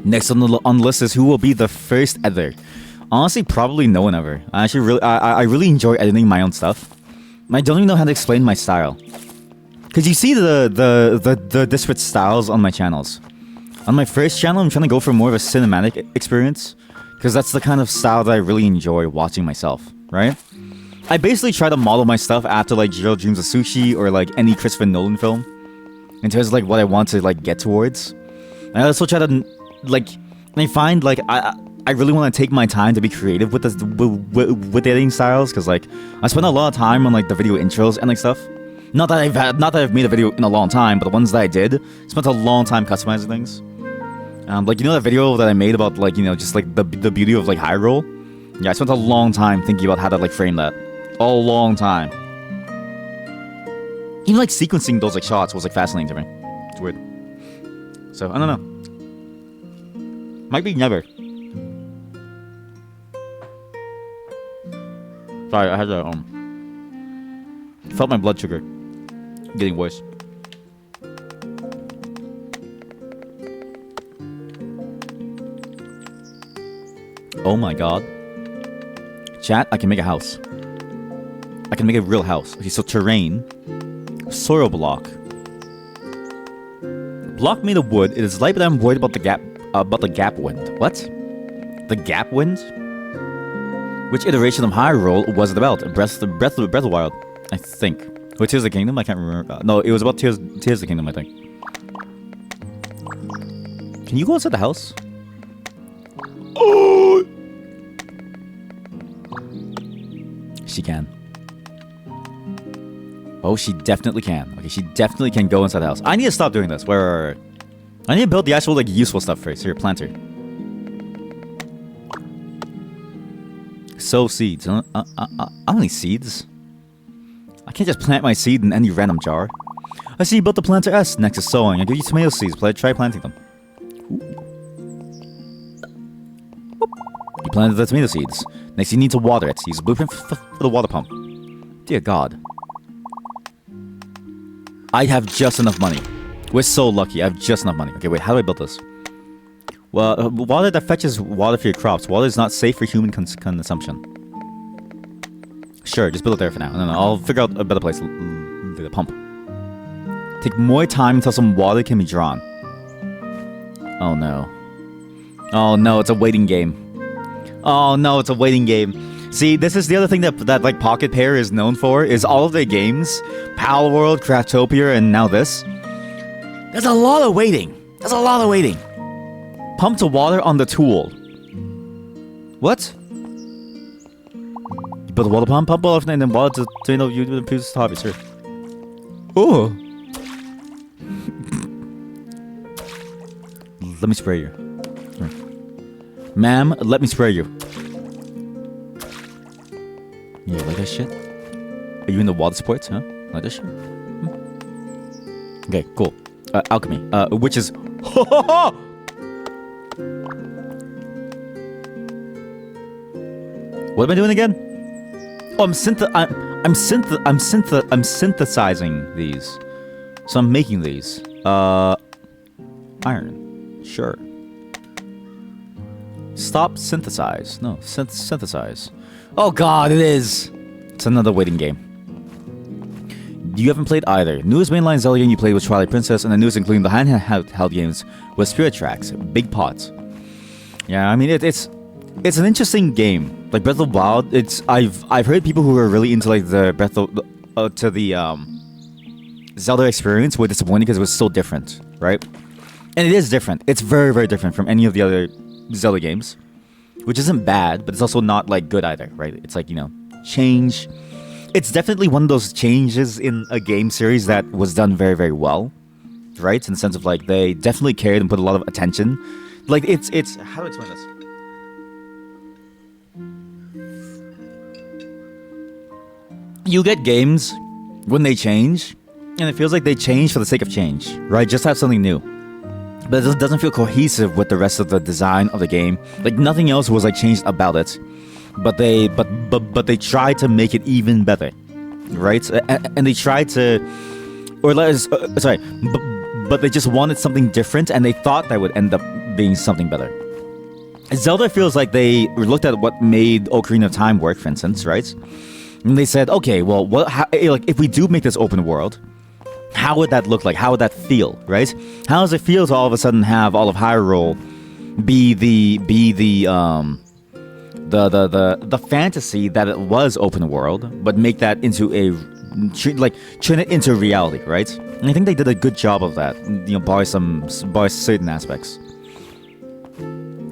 Next on the list is who will be the first editor. Honestly, probably no one ever. I really enjoy editing my own stuff. I don't even know how to explain my style. Cause you see the disparate styles on my channels. On my first channel, I'm trying to go for more of a cinematic experience. Cause that's the kind of style that I really enjoy watching myself, right? I basically try to model my stuff after like Jiro Dreams of Sushi or like any Christopher Nolan film. In terms of like what I want to like get towards. I also try to like, I find like I really want to take my time to be creative with this with editing styles, because like I spend a lot of time on like the video intros and like stuff. Not that I've made a video in a long time, but the ones that I did spent a long time customizing things. Like, you know that video that I made about like, you know, just like the beauty of like Hyrule? Yeah, I spent a long time thinking about how to like frame that. A long time. Even like sequencing those like shots was like fascinating to me. It's weird. So I don't know. Might be never. Sorry, I had to felt my blood sugar getting worse. Oh my god. Chat, I can make a house. I can make a real house. Okay, so terrain. Soil block. Block made of wood. It is light, but I'm worried about the gap wind. What? The gap wind? Which iteration of Hyrule was it about? Breath of the Wild, I think. Or Tears of the Kingdom? I can't remember. No, it was about Tears of the Kingdom, I think. Can you go inside the house? Oh! She can. Oh, she definitely can. Okay, she definitely can go inside the house. I need to stop doing this. Where? I need to build the actual like useful stuff first. Here, planter. Sow seeds. How many seeds? I can't just plant my seed in any random jar. I see you built the planter S. Next is sowing. I'll give you tomato seeds. Try planting them. Ooh. You planted the tomato seeds. Next, you need to water it. Use a blueprint for the water pump. Dear God. I have just enough money. We're so lucky. I have just enough money. Okay, wait. How do I build this? Well, water that fetches water for your crops. Water is not safe for human consumption. Sure, just build it there for now. No, I'll figure out a better place. The pump. Take more time until some water can be drawn. Oh no. Oh no, it's a waiting game. Oh no, it's a waiting game. See, this is the other thing that like Pocket Pair is known for, is all of their games, Pal World, Craftopia, and now this. There's a lot of waiting. There's a lot of waiting. Pump to water on the tool. What? You put the water pump off and then water to you know, you do the previous hobby, sir. Oh. Let me spray you. Ma'am, let me spray you. Yeah, like that shit? Are you in the water sports, huh? Like this shit? Okay, cool. Alchemy. Which is... What am I doing again? Oh, I'm synthesizing these. So I'm making these. Iron. Sure. Stop synthesize. No, synthesize. Oh god, it is! It's another waiting game. You haven't played either. Newest mainline Zelda game you played was Twilight Princess, and the newest including the handheld games was Spirit Tracks. Big pots. Yeah, I mean it's an interesting game. Like Breath of the Wild, I've heard people who are really into like the Breath of Zelda experience were disappointed because it was so different, right? And it is different. It's very, very different from any of the other Zelda games, which isn't bad, but it's also not like good either, right? It's like, you know, change. It's definitely one of those changes in a game series that was done very, very well, right? In the sense of like they definitely cared and put a lot of attention. Like it's how do I explain this? You get games when they change, and it feels like they change for the sake of change, right? Just have something new. But it doesn't feel cohesive with the rest of the design of the game. Like nothing else was like changed about it, but they tried to make it even better, right? And they tried to, but they just wanted something different, and they thought that would end up being something better. Zelda feels like they looked at what made Ocarina of Time work, for instance, right? And they said, okay, well, like if we do make this open world, how would that look like? How would that feel, right? How does it feel to all of a sudden have all of Hyrule be the fantasy that it was open world, but make that into turn it into reality, right? And I think they did a good job of that, you know, by certain aspects.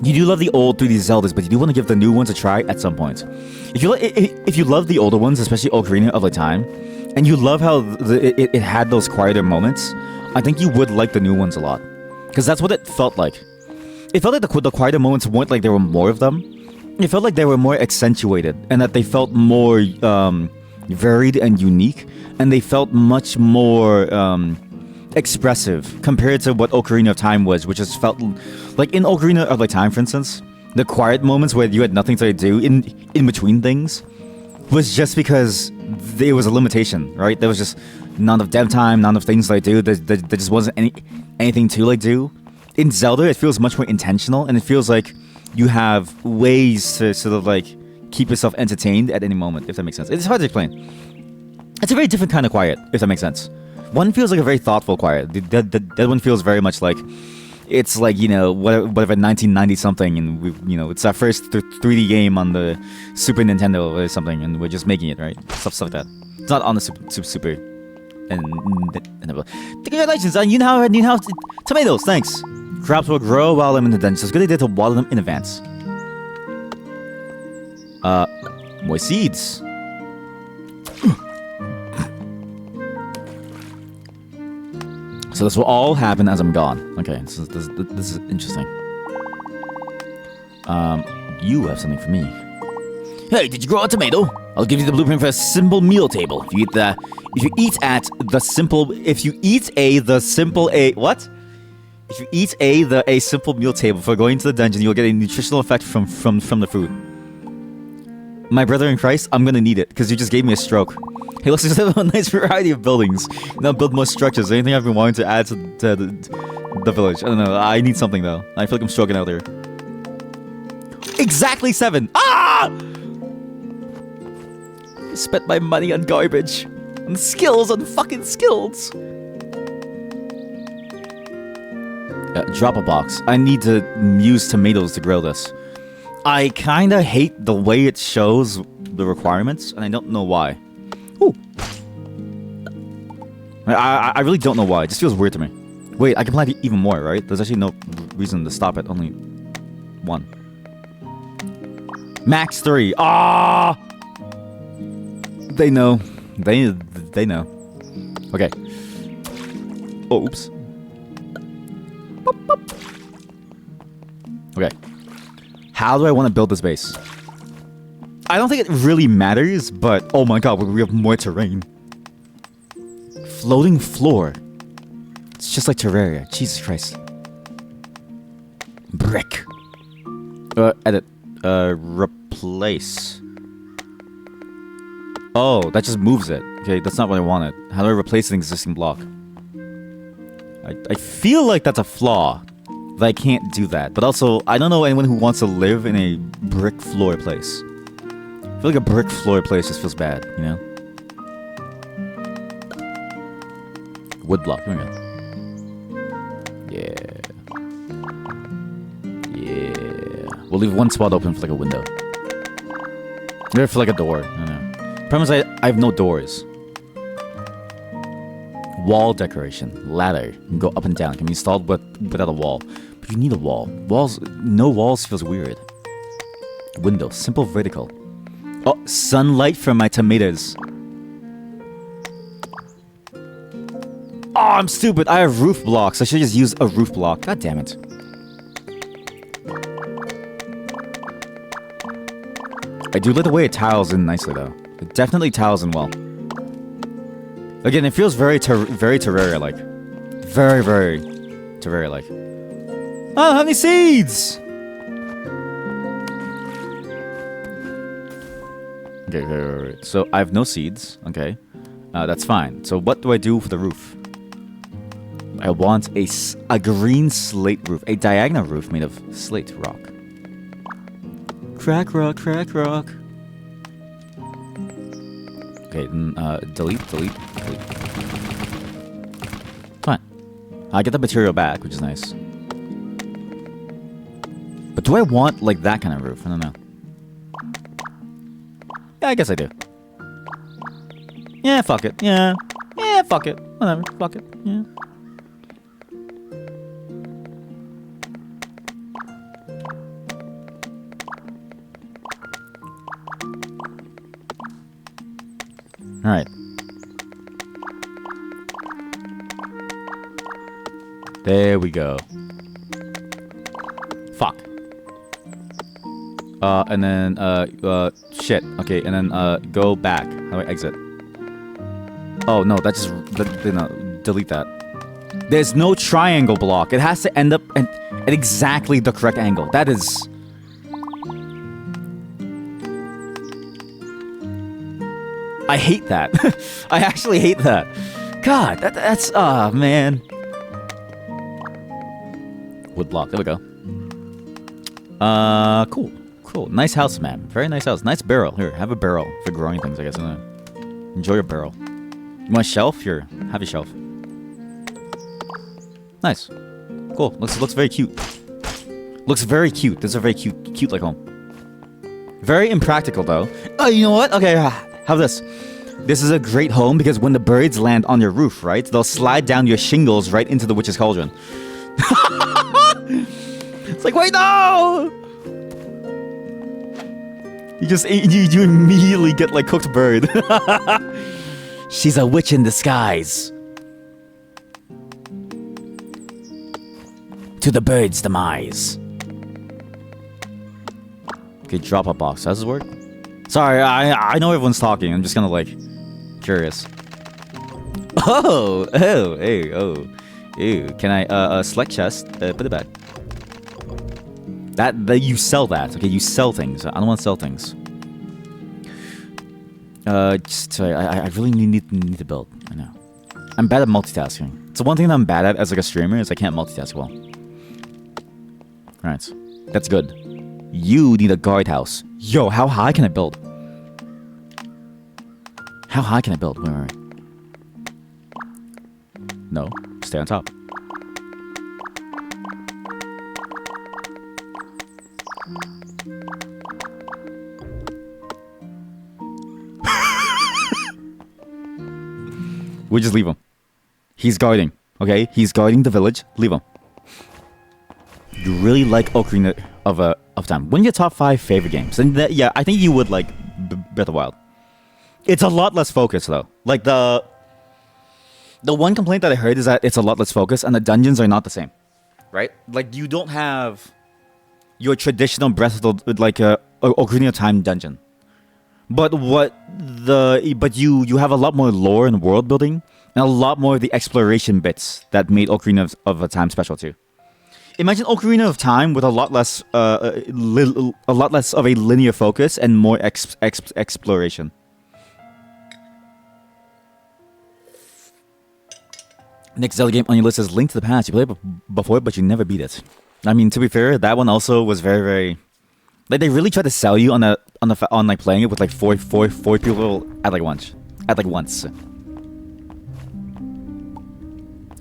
You do love the old 3D Zeldas, but you do want to give the new ones a try at some point. If you love the older ones, especially Ocarina of the Time, and you love how it had those quieter moments, I think you would like the new ones a lot. Because that's what it felt like. It felt like the quieter moments weren't like there were more of them. It felt like they were more accentuated, and that they felt more varied and unique, and they felt much more expressive compared to what Ocarina of Time was, which just felt like in Ocarina of Time, for instance, the quiet moments where you had nothing to do in between things was just because there was a limitation, right? There was just none of dev time, none of things to do. There just wasn't anything to like do. In Zelda, it feels much more intentional, and it feels like you have ways to sort of like keep yourself entertained at any moment, if that makes sense. It's hard to explain. It's a very different kind of quiet, if that makes sense. One feels like a very thoughtful quiet. That one feels very much like it's like, you know, whatever 1990 something, and we, you know, it's our first 3D game on the Super Nintendo or something, and we're just making it, right? Stuff like that. It's not on the Super. And congratulations on you know tomatoes. Thanks. Crops will grow while I'm in the dungeon, so it's a good idea to water them in advance. More seeds. So this will all happen as I'm gone. Okay, this is interesting. You have something for me. Hey, did you grow a tomato? I'll give you the blueprint for a simple meal table. If you eat a simple meal table before going to the dungeon, you'll get a nutritional effect from the food. My brother in Christ, I'm gonna need it because you just gave me a stroke. Hey, let's just have a nice variety of buildings. Now build more structures. Anything I've been wanting to add to The village. I don't know. I need something though. I feel like I'm struggling out there. Exactly 7. Ah! I spent my money on garbage. On skills, on fucking skills. Drop a box. I need to use tomatoes to grill this. I kinda hate the way it shows the requirements, and I don't know why. Ooh. I really don't know why. It just feels weird to me. Wait, I can plant even more, right? There's actually no reason to stop at only 1. Max 3. Ah! They know. They know. Okay. Oh, oops. Boop, boop. Okay. How do I want to build this base? I don't think it really matters, but oh my god, we have more terrain. Floating floor. It's just like Terraria. Jesus Christ. Brick. Edit. Replace. Oh, that just moves it. Okay, that's not what I wanted. How do I replace an existing block? I feel like that's a flaw. That I can't do that. But also, I don't know anyone who wants to live in a brick floor place. I feel like a brick floor place just feels bad, you know? Wood block. Here we go. Yeah. Yeah. We'll leave one spot open for like a window. Maybe for like a door. I don't know. Problem is I have no doors. Wall decoration. Ladder. You can go up and down. Can be installed without a wall. But you need a wall. No walls feels weird. Window. Simple vertical. Oh, sunlight from my tomatoes. Oh, I'm stupid. I have roof blocks. I should just use a roof block. God damn it. I do like the way it tiles in nicely, though. It definitely tiles in well. Again, it feels very Terraria-like. Very Terraria-like. I don't have any seeds! Okay, right. So I have no seeds. Okay. That's fine. So what do I do for the roof? I want a green slate roof. A diagonal roof made of slate rock. Crack rock, crack rock. Okay, then delete. Fine. I get the material back, which is nice. But do I want, like, that kind of roof? I don't know. Yeah, I guess I do. Yeah, fuck it. Yeah, fuck it. Whatever, fuck it. Yeah. Alright. There we go. Fuck. And then, shit. Okay, and then, go back. How do I exit? Oh, no, that just, no, delete that. There's no triangle block. It has to end up at exactly the correct angle. That is... I hate that. I actually hate that. God, that's... Ah, man. Wood block. There we go. Cool. Cool. Nice house, man. Very nice house. Nice barrel. Here, have a barrel for growing things, I guess. Enjoy your barrel. You want a shelf? Here, have a shelf. Nice. Cool. Looks very cute. Looks very cute. This is a very cute like home. Very impractical, though. Oh, you know what? Okay, have this. This is a great home because when the birds land on your roof, right, they'll slide down your shingles right into the witch's cauldron. It's like, wait, no! You immediately get like cooked bird. She's a witch in disguise. To the bird's demise. Okay, drop a box. How does this work? Sorry, I know everyone's talking. I'm just kind of like curious. Oh, ew. Can I select chest? Put it back. That you sell that. Okay, you sell things. I don't want to sell things. Sorry, I really need to build. I know. I'm bad at multitasking. It's the one thing that I'm bad at as like a streamer is I can't multitask well. Alright. That's good. You need a guardhouse. Yo, how high can I build? How high can I build? Wait. No. Stay on top. We just leave him. He's guarding. Okay? He's guarding the village. Leave him. You really like Ocarina of Time. One of your top 5 favorite games. And yeah, I think you would like Breath of the Wild. It's a lot less focused though. Like the one complaint that I heard is that it's a lot less focused and the dungeons are not the same. Right? Like you don't have your traditional Breath of the Ocarina of Time dungeon. But you have a lot more lore and world building and a lot more of the exploration bits that made Ocarina of Time special too. Imagine Ocarina of Time with a lot less of a linear focus and more exploration. Next Zelda game on your list is Link to the Past. You played it before, but you never beat it. I mean, to be fair, that one also was very, very like they really tried to sell you on like playing it with like four people at like once.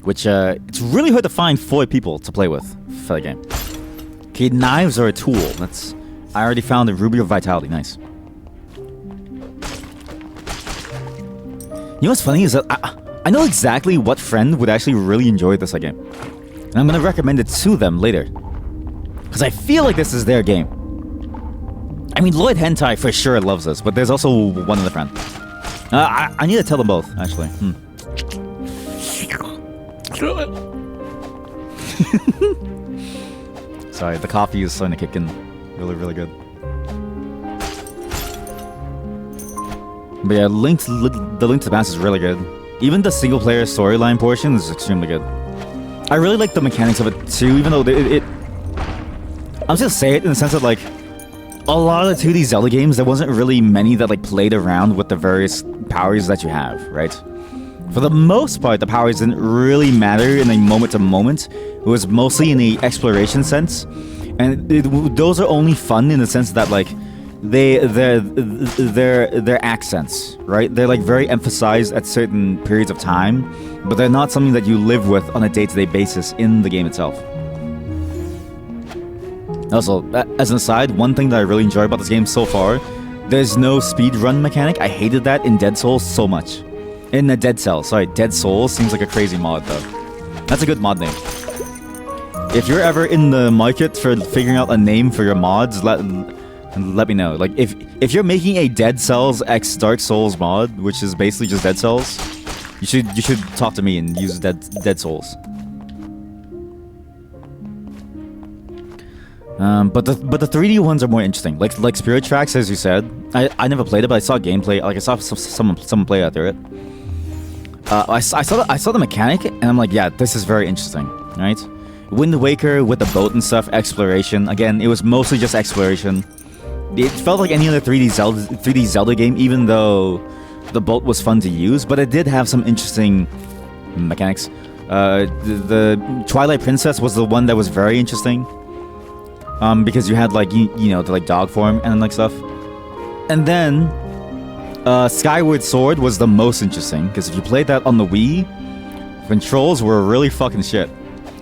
Which it's really hard to find 4 people to play with for the game. Okay, knives are a tool. I already found the Ruby of Vitality. Nice. You know what's funny is that I know exactly what friend would actually really enjoy this game. And I'm gonna recommend it to them later. Because I feel like this is their game. I mean, Lloyd Hentai for sure loves this, but there's also one other friend. I need to tell them both, actually. Sorry, the coffee is starting to kick in. Really, really good. But yeah, the Link to the Past is really good. Even the single player storyline portion is extremely good. I really like the mechanics of it too, even though I'm just gonna say it in the sense that like a lot of the 2D Zelda games, there wasn't really many that like played around with the various powers that you have, right? For the most part, the powers didn't really matter in a moment to moment. It was mostly in the exploration sense, and those are only fun in the sense that like they're accents, right? They're like very emphasized at certain periods of time, but they're not something that you live with on a day-to-day basis in the game itself. Also, as an aside, one thing that I really enjoy about this game so far, there's no speedrun mechanic. I hated that in Dead Souls so much. In the Dead Souls seems like a crazy mod though. That's a good mod name. If you're ever in the market for figuring out a name for your mods, let me know. Like if you're making a Dead Cells x Dark Souls mod, which is basically just Dead Cells, you should talk to me and use Dead Souls. But the 3D ones are more interesting. Like Spirit Tracks, as you said. I never played it, but I saw gameplay. Like I saw someone play out through it. I saw the mechanic, and I'm like, yeah, this is very interesting, right? Wind Waker with the boat and stuff, exploration. Again, it was mostly just exploration. It felt like any other 3D Zelda game, even though the boat was fun to use, but it did have some interesting mechanics. The Twilight Princess was the one that was very interesting. Because you had like you know the like dog form and like stuff, and then Skyward Sword was the most interesting because if you played that on the Wii, controls were really fucking shit.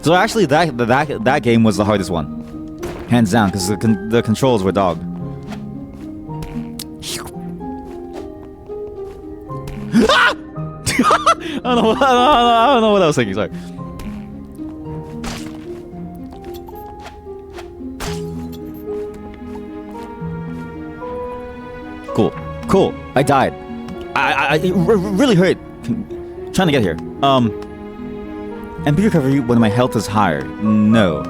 So actually, that game was the hardest one, hands down, because the controls were dog. Ah! I don't know what I was thinking. Sorry. Cool. I died. It really hurt trying to get here. MP recovery when my health is higher. No.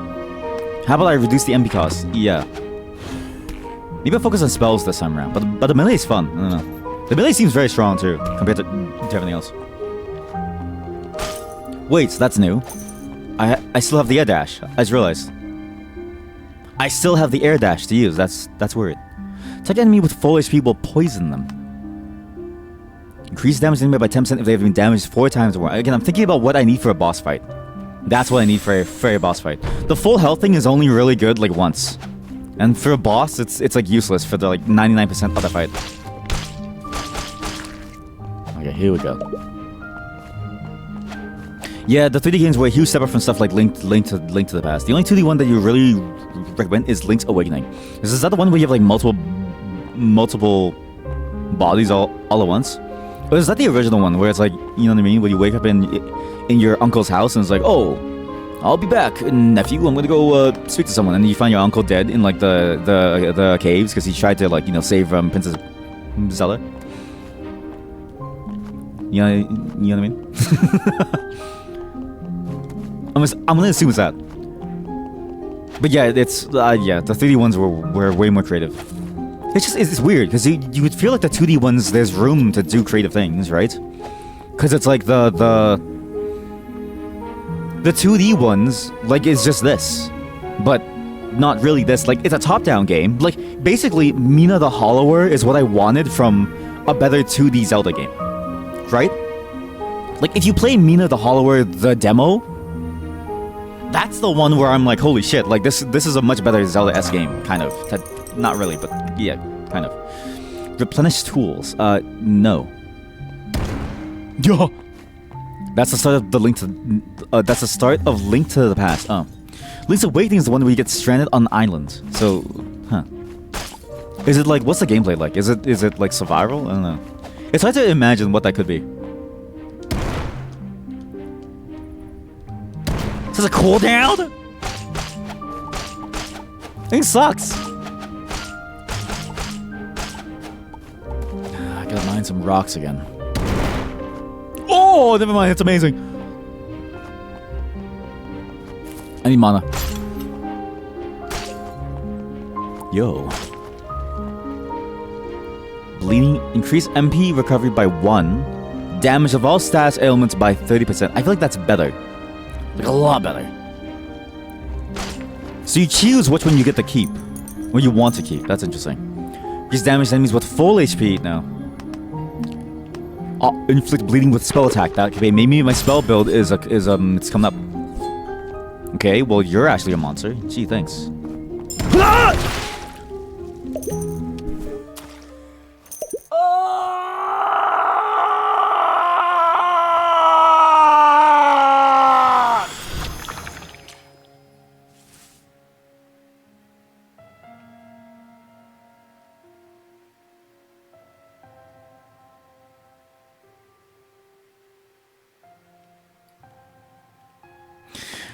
How about I reduce the MP cost? Yeah. Maybe I'll focus on spells this time around. But the melee is fun. I don't know. The melee seems very strong too compared to everything else. Wait, that's new. I still have the air dash. I just realized. I still have the air dash to use. That's weird. Attack enemy with full HP will poison them. Increase damage enemy by 10% if they've been damaged 4 times or more. Again, I'm thinking about what I need for a boss fight. That's what I need for a boss fight. The full health thing is only really good like once. And for a boss, it's like useless for the like 99% of the fight. Okay, here we go. Yeah, the 3D games were a huge step up from stuff like Link to the Past. The only 2D one that you really recommend is Link's Awakening. Is that the one where you have like multiple bodies all at once? Or is that the original one where it's like, you know what I mean? Where you wake up in your uncle's house and it's like, oh, I'll be back, nephew. I'm gonna go speak to someone, and you find your uncle dead in like the caves because he tried to like save Princess Zelda. You know what I mean? I'm gonna assume it's that. But yeah, it's the 3D ones were way more creative. It's weird because you would feel like the 2D ones there's room to do creative things, right? Because it's like the 2D ones like it's just this, but not really this. Like it's a top-down game. Like basically, Mina the Hollower is what I wanted from a better 2D Zelda game, right? Like if you play Mina the Hollower the demo, that's the one where I'm like, holy shit! Like this is a much better Zelda-esque game, kind of. Not really, but yeah, kind of. Replenish tools. No. Yeah. That's the start of the Link to. That's the start of Link to the Past. Oh, Link's Awakening is the one where you get stranded on an island. So, huh? Is it like what's the gameplay like? Is it like survival? I don't know. It's hard to imagine what that could be. Is this a cooldown? Thing sucks. I gotta mine some rocks again. Oh, never mind. It's amazing. I need mana. Yo. Bleeding. Increase MP recovery by 1. Damage of all status ailments by 30%. I feel like that's better. Like a lot better. So you choose which one you get to keep. What you want to keep. That's interesting. Increase damage enemies with full HP now. Inflict bleeding with spell attack. That okay, maybe my spell build is it's coming up. Okay, well you're actually a monster. Gee, thanks.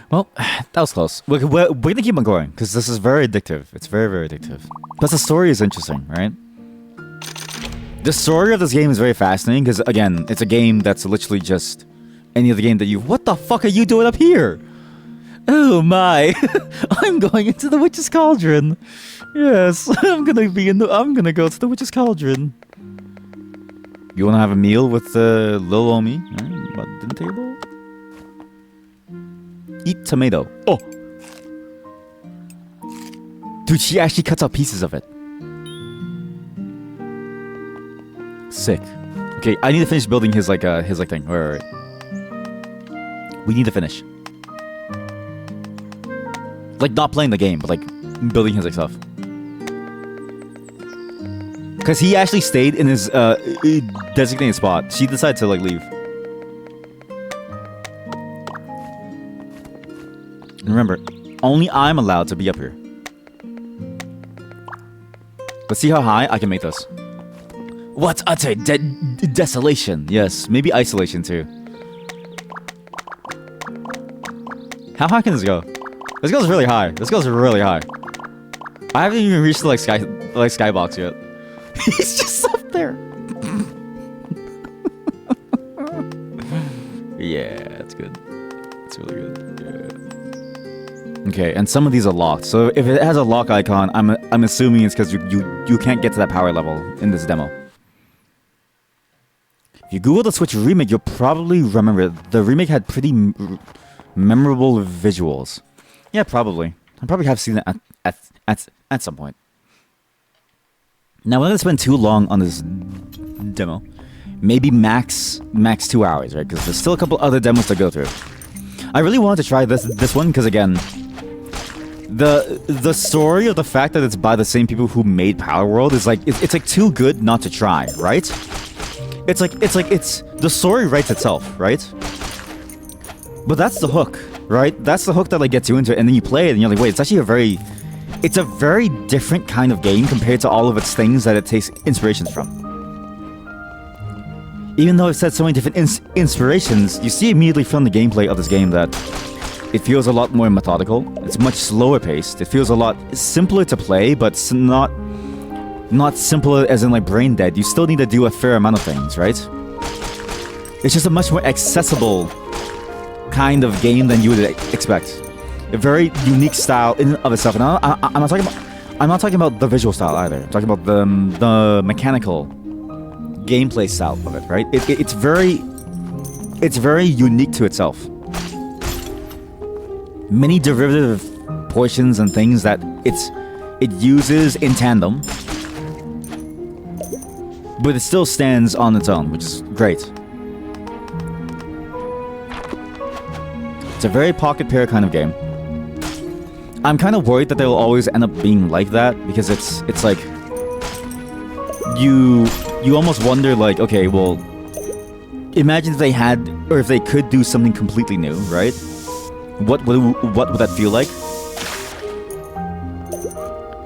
Well, that was close. We're gonna keep on going because this is very addictive. It's very, very addictive. Plus, the story is interesting, right? The story of this game is very fascinating because, again, it's a game that's literally just any other game that you. What the fuck are you doing up here? Oh my! I'm going into the Witch's Cauldron. Yes, I'm gonna go to the Witch's Cauldron. You wanna have a meal with Lil Omi? Right, about dinner table. Eat tomato. Oh! Dude, she actually cuts out pieces of it. Sick. Okay, I need to finish building his thing. Wait. We need to finish. Like, not playing the game, but like, building his stuff. Because he actually stayed in his designated spot. She decided to like leave. Remember, only I'm allowed to be up here. Let's see how high I can make this. What utter desolation. Yes, maybe isolation too. How high can this go? This goes really high. This goes really high. I haven't even reached the skybox yet. He's just up there. Yeah, that's good. It's really good. Okay, and some of these are locked. So if it has a lock icon, I'm assuming it's because you can't get to that power level in this demo. If you Google the Switch remake, you'll probably remember the remake had pretty memorable visuals. Yeah, probably. I probably have seen it at some point. Now, we're not going to spend too long on this demo. maybe max 2 hours, right? Because there's still a couple other demos to go through. I really wanted to try this one because again, the story of the fact that it's by the same people who made Power World is like it's like too good not to try, right? It's the story writes itself, right? But that's the hook, right? That's the hook that like gets you into it, and then you play it, and you're like, wait, it's actually a very different kind of game compared to all of its things that it takes inspirations from. Even though it said so many different inspirations, you see immediately from the gameplay of this game that it feels a lot more methodical. It's much slower paced. It feels a lot simpler to play, but it's not simpler as in like brain dead. You still need to do a fair amount of things, right? It's just a much more accessible kind of game than you would expect. A very unique style in and of itself. And I'm not talking about the visual style either. I'm talking about the mechanical gameplay style of it, right? It's very unique to itself. Many derivative portions and things that it uses in tandem, but it still stands on its own, which is great. It's a very pocket pair kind of game. I'm kind of worried that they'll always end up being like that, because it's like you almost wonder, like, okay, well, imagine if they had, or if they could do something completely new, right? What would that feel like?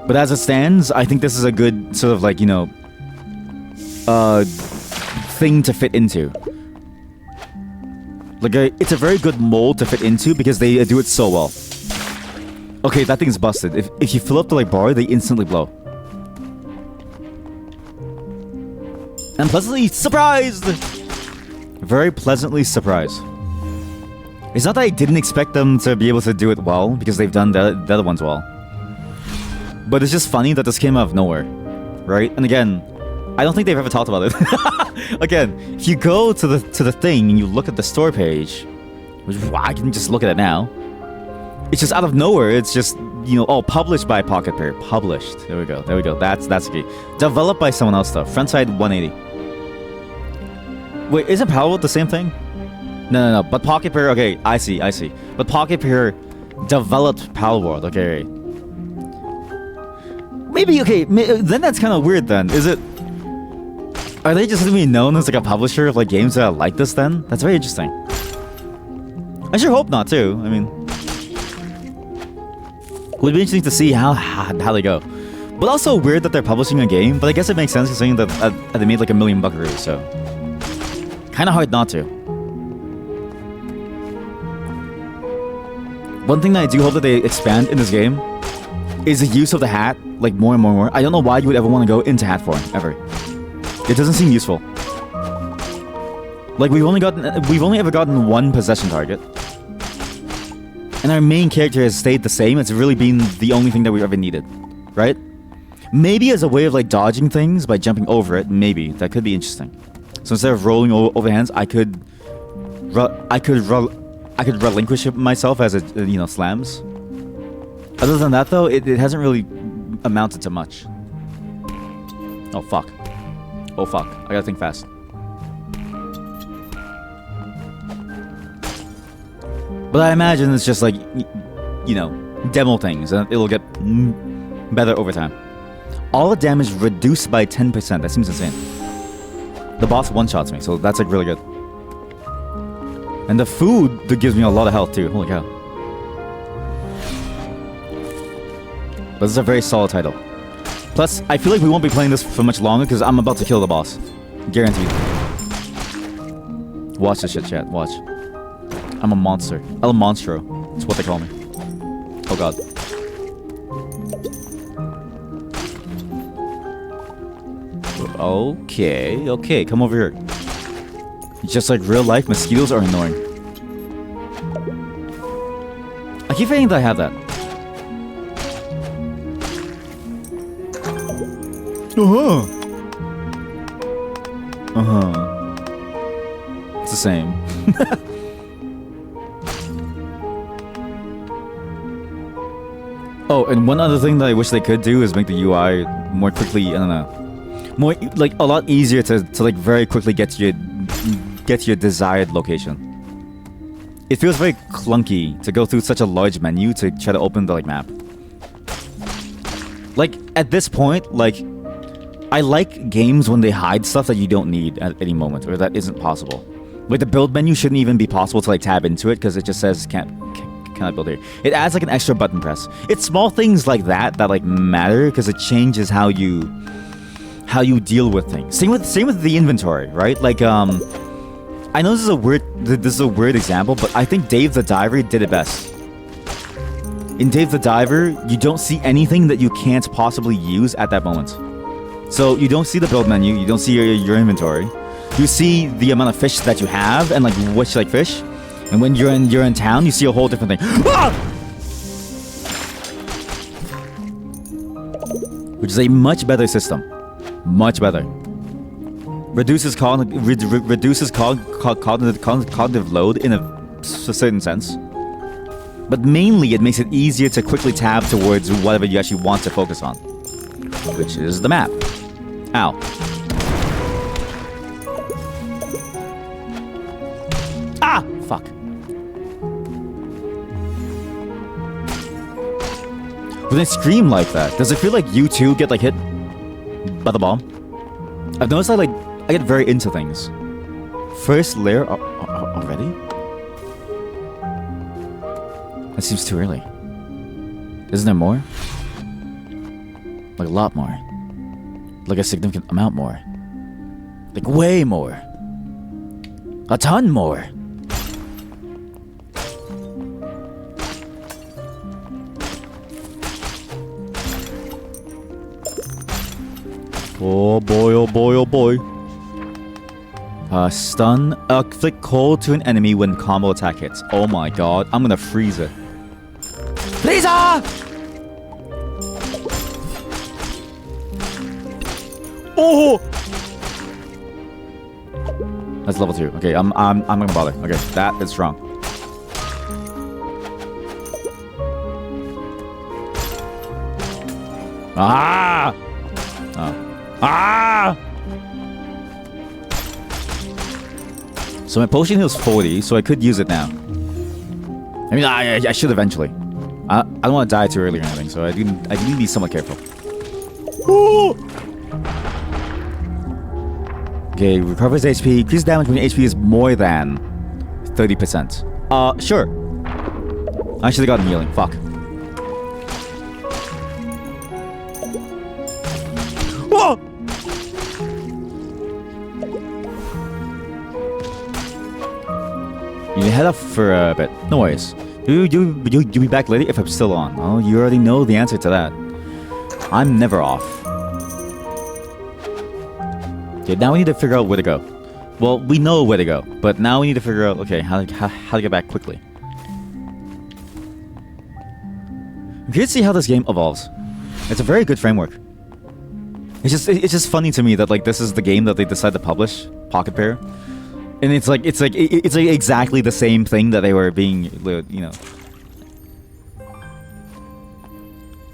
But as it stands, I think this is a good sort of like, you know, thing to fit into. Like, it's a very good mold to fit into because they do it so well. Okay, that thing's busted. If you fill up the like bar, they instantly blow. And pleasantly surprised! Very pleasantly surprised. It's not that I didn't expect them to be able to do it well, because they've done the other ones well. But it's just funny that this came out of nowhere, right? And again, I don't think they've ever talked about it. Again, if you go to the thing and you look at the store page, which I can just look at it now, it's just out of nowhere. It's just, you know, oh, published by Pocket Pair. Published. There we go. There we go. That's the key. Developed by someone else though. Frontside 180. Wait, isn't Power World the same thing? No. But Pocket Pair, okay, I see. But Pocket Pair developed Power World, okay. Maybe, okay, then that's kind of weird then. Is it... Are they just going to be known as like a publisher of like games that are like this then? That's very interesting. I sure hope not too, I mean... Would be interesting to see how they go. But also weird that they're publishing a game, but I guess it makes sense considering that they made like $1 million buckaroos, so... Kinda hard not to. One thing that I do hope that they expand in this game is the use of the hat, like more and more. I don't know why you would ever want to go into hat form, ever. It doesn't seem useful. Like we've only ever gotten one possession target. And our main character has stayed the same. It's really been the only thing that we've ever needed, right? Maybe as a way of like dodging things by jumping over it, maybe. That could be interesting. So instead of rolling over hands, I could relinquish myself as it, you know, slams. Other than that, though, it hasn't really amounted to much. Oh, fuck. Oh, fuck. I gotta think fast. But I imagine it's just like, you know, demo things, and it'll get better over time. All the damage reduced by 10%. That seems insane. The boss one-shots me, so that's like really good. And the food that gives me a lot of health too. Holy cow. But this is a very solid title. Plus, I feel like we won't be playing this for much longer because I'm about to kill the boss. Guaranteed. Watch this shit, chat. Watch. I'm a monster. El Monstro. That's what they call me. Oh god. Okay, come over here. Just like real life, mosquitoes are annoying. I keep forgetting that I have that. It's the same. Oh, and one other thing that I wish they could do is make the UI more quickly, I don't know, more like a lot easier to like very quickly get to your desired location. It feels very clunky to go through such a large menu to try to open the like map. Like at this point, like I like games when they hide stuff that you don't need at any moment or that isn't possible. Like the build menu shouldn't even be possible to like tab into it because it just says cannot build here. It adds like an extra button press. It's small things like that that like matter because it changes how you deal with things. Same with the inventory, right? Like I know this is a weird example, but I think Dave the Diver did it best. In Dave the Diver, you don't see anything that you can't possibly use at that moment. So you don't see the build menu, you don't see your inventory. You see the amount of fish that you have and like which like fish. And when you're in town, you see a whole different thing. Ah! Which is a much better system. Much better. Reduces cognitive load in a certain sense. But mainly it makes it easier to quickly tab towards whatever you actually want to focus on. Which is the map. Ow. Ah! Fuck. When they scream like that, does it feel like you too get like hit by the bomb? I've noticed I get very into things. First layer already? That seems too early. Isn't there more? Like a lot more. Like a significant amount more. Like way more. A ton more. Oh boy, oh boy, oh boy. Stun. Click hold to an enemy when combo attack hits. Oh my god, I'm gonna freeze it. Lisa! Oh! That's level 2. Okay, I'm gonna bother. Okay, that is strong. Ah! Oh. Ah! So my potion heals 40, so I could use it now. I mean, I should eventually. I don't want to die too early or anything, so I do need to be somewhat careful. Ooh! Okay, recovers HP. Increase damage when your HP is more than 30%. Sure. I should have gotten healing. Fuck. Whoa! You head up for a bit. No worries. You'll be back later if I'm still on. Oh, you already know the answer to that. I'm never off. Okay, now we need to figure out where to go. Well, we know where to go, but now we need to figure out, okay, how to get back quickly. I'm curious to see how this game evolves. It's a very good framework. It's just funny to me that like this is the game that they decided to publish, Pocket Pair. And it's like exactly the same thing that they were being, you know,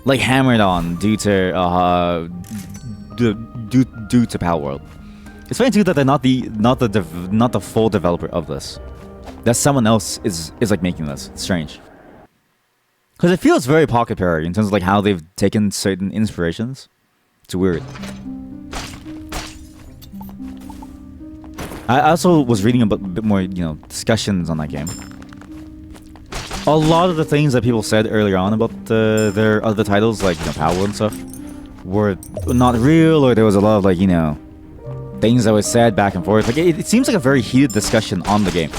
like hammered on due to Pal World. It's funny too that they're not the full developer of this. That someone else is like making this. It's strange. Because it feels very Pocket Pair in terms of like how they've taken certain inspirations. It's weird. I also was reading a bit more, you know, discussions on that game. A lot of the things that people said earlier on about their other titles, like, you know, Power and stuff, were not real, or there was a lot of, like, you know, things that were said back and forth. Like, it seems like a very heated discussion on the game.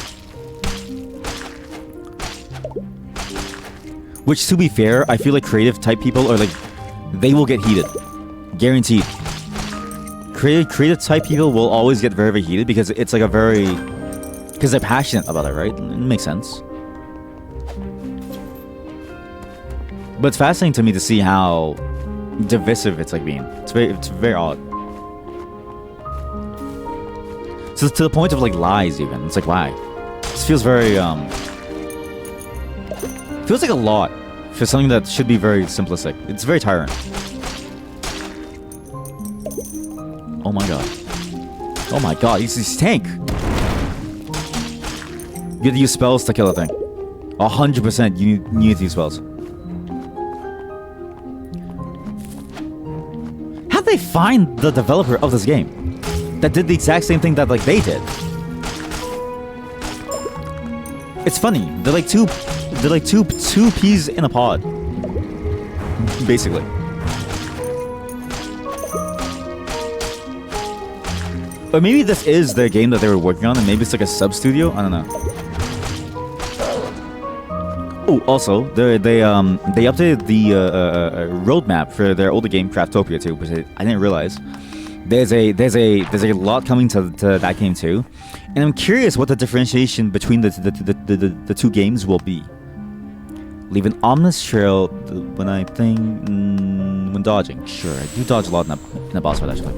Which, to be fair, I feel like creative type people are like, they will get heated. Guaranteed. Creative type people will always get very, very heated because it's like a very... Because they're passionate about it, right? It makes sense. But it's fascinating to me to see how divisive it's like being. It's very odd. So to the point of like lies even. It's like, why? This feels very feels like a lot for something that should be very simplistic. It's very tiring. Oh my god. Oh my god, he's his tank. You get to use spells to kill a thing. 100% you need to use spells. How'd they find the developer of this game that did the exact same thing that like they did? It's funny. They're like two peas in a pod. Basically. But maybe this is their game that they were working on, and maybe it's like a sub-studio? I don't know. Oh, also, they updated the roadmap for their older game, Craftopia, too, which I didn't realize. There's a lot coming to that game, too. And I'm curious what the differentiation between the two games will be. Leave an ominous trail when dodging. Sure, I do dodge a lot in a boss fight, actually.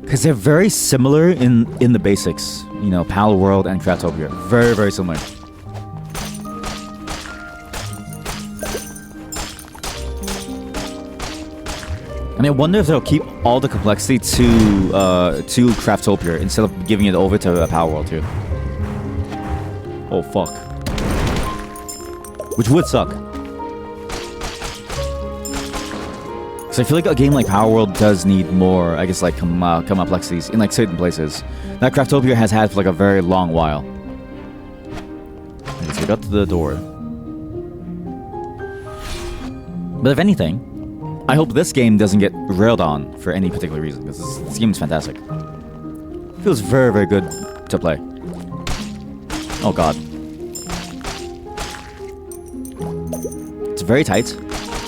Because they're very similar in the basics. You know, Pal World and Craftopia. Very, very similar. And I wonder if they'll keep all the complexity to Craftopia instead of giving it over to Pal World too. Oh fuck. Which would suck. So I feel like a game like Power World does need more, I guess, like complexities in like certain places that Craftopia has had for like a very long while. Okay, so we got to the door. But if anything, I hope this game doesn't get railed on for any particular reason, because this game is fantastic. It feels very, very good to play. Oh god. It's very tight,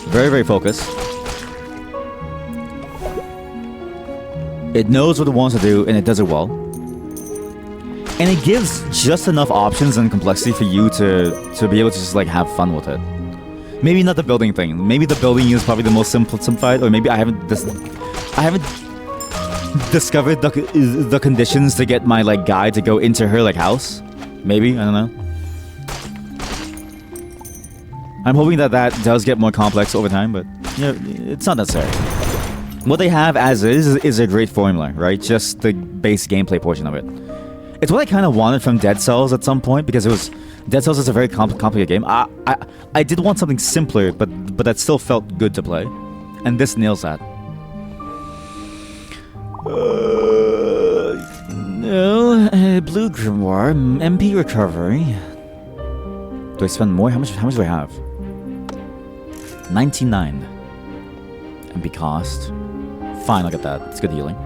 very, very focused. It knows what it wants to do, and it does it well. And it gives just enough options and complexity for you to be able to just like have fun with it. Maybe not the building thing. Maybe the building is probably the most simplified, or maybe I haven't discovered the conditions to get my like guy to go into her like house. Maybe, I don't know. I'm hoping that does get more complex over time, but you know, it's not necessary. What they have as is a great formula, right? Just the base gameplay portion of it. It's what I kind of wanted from Dead Cells at some point, because it was Dead Cells is a very complicated game. I did want something simpler, but that still felt good to play, and this nails that. No, Blue Grimoire, MP recovery. Do I spend more? How much do I have? 99 MP cost. Fine, I'll get that. It's good healing.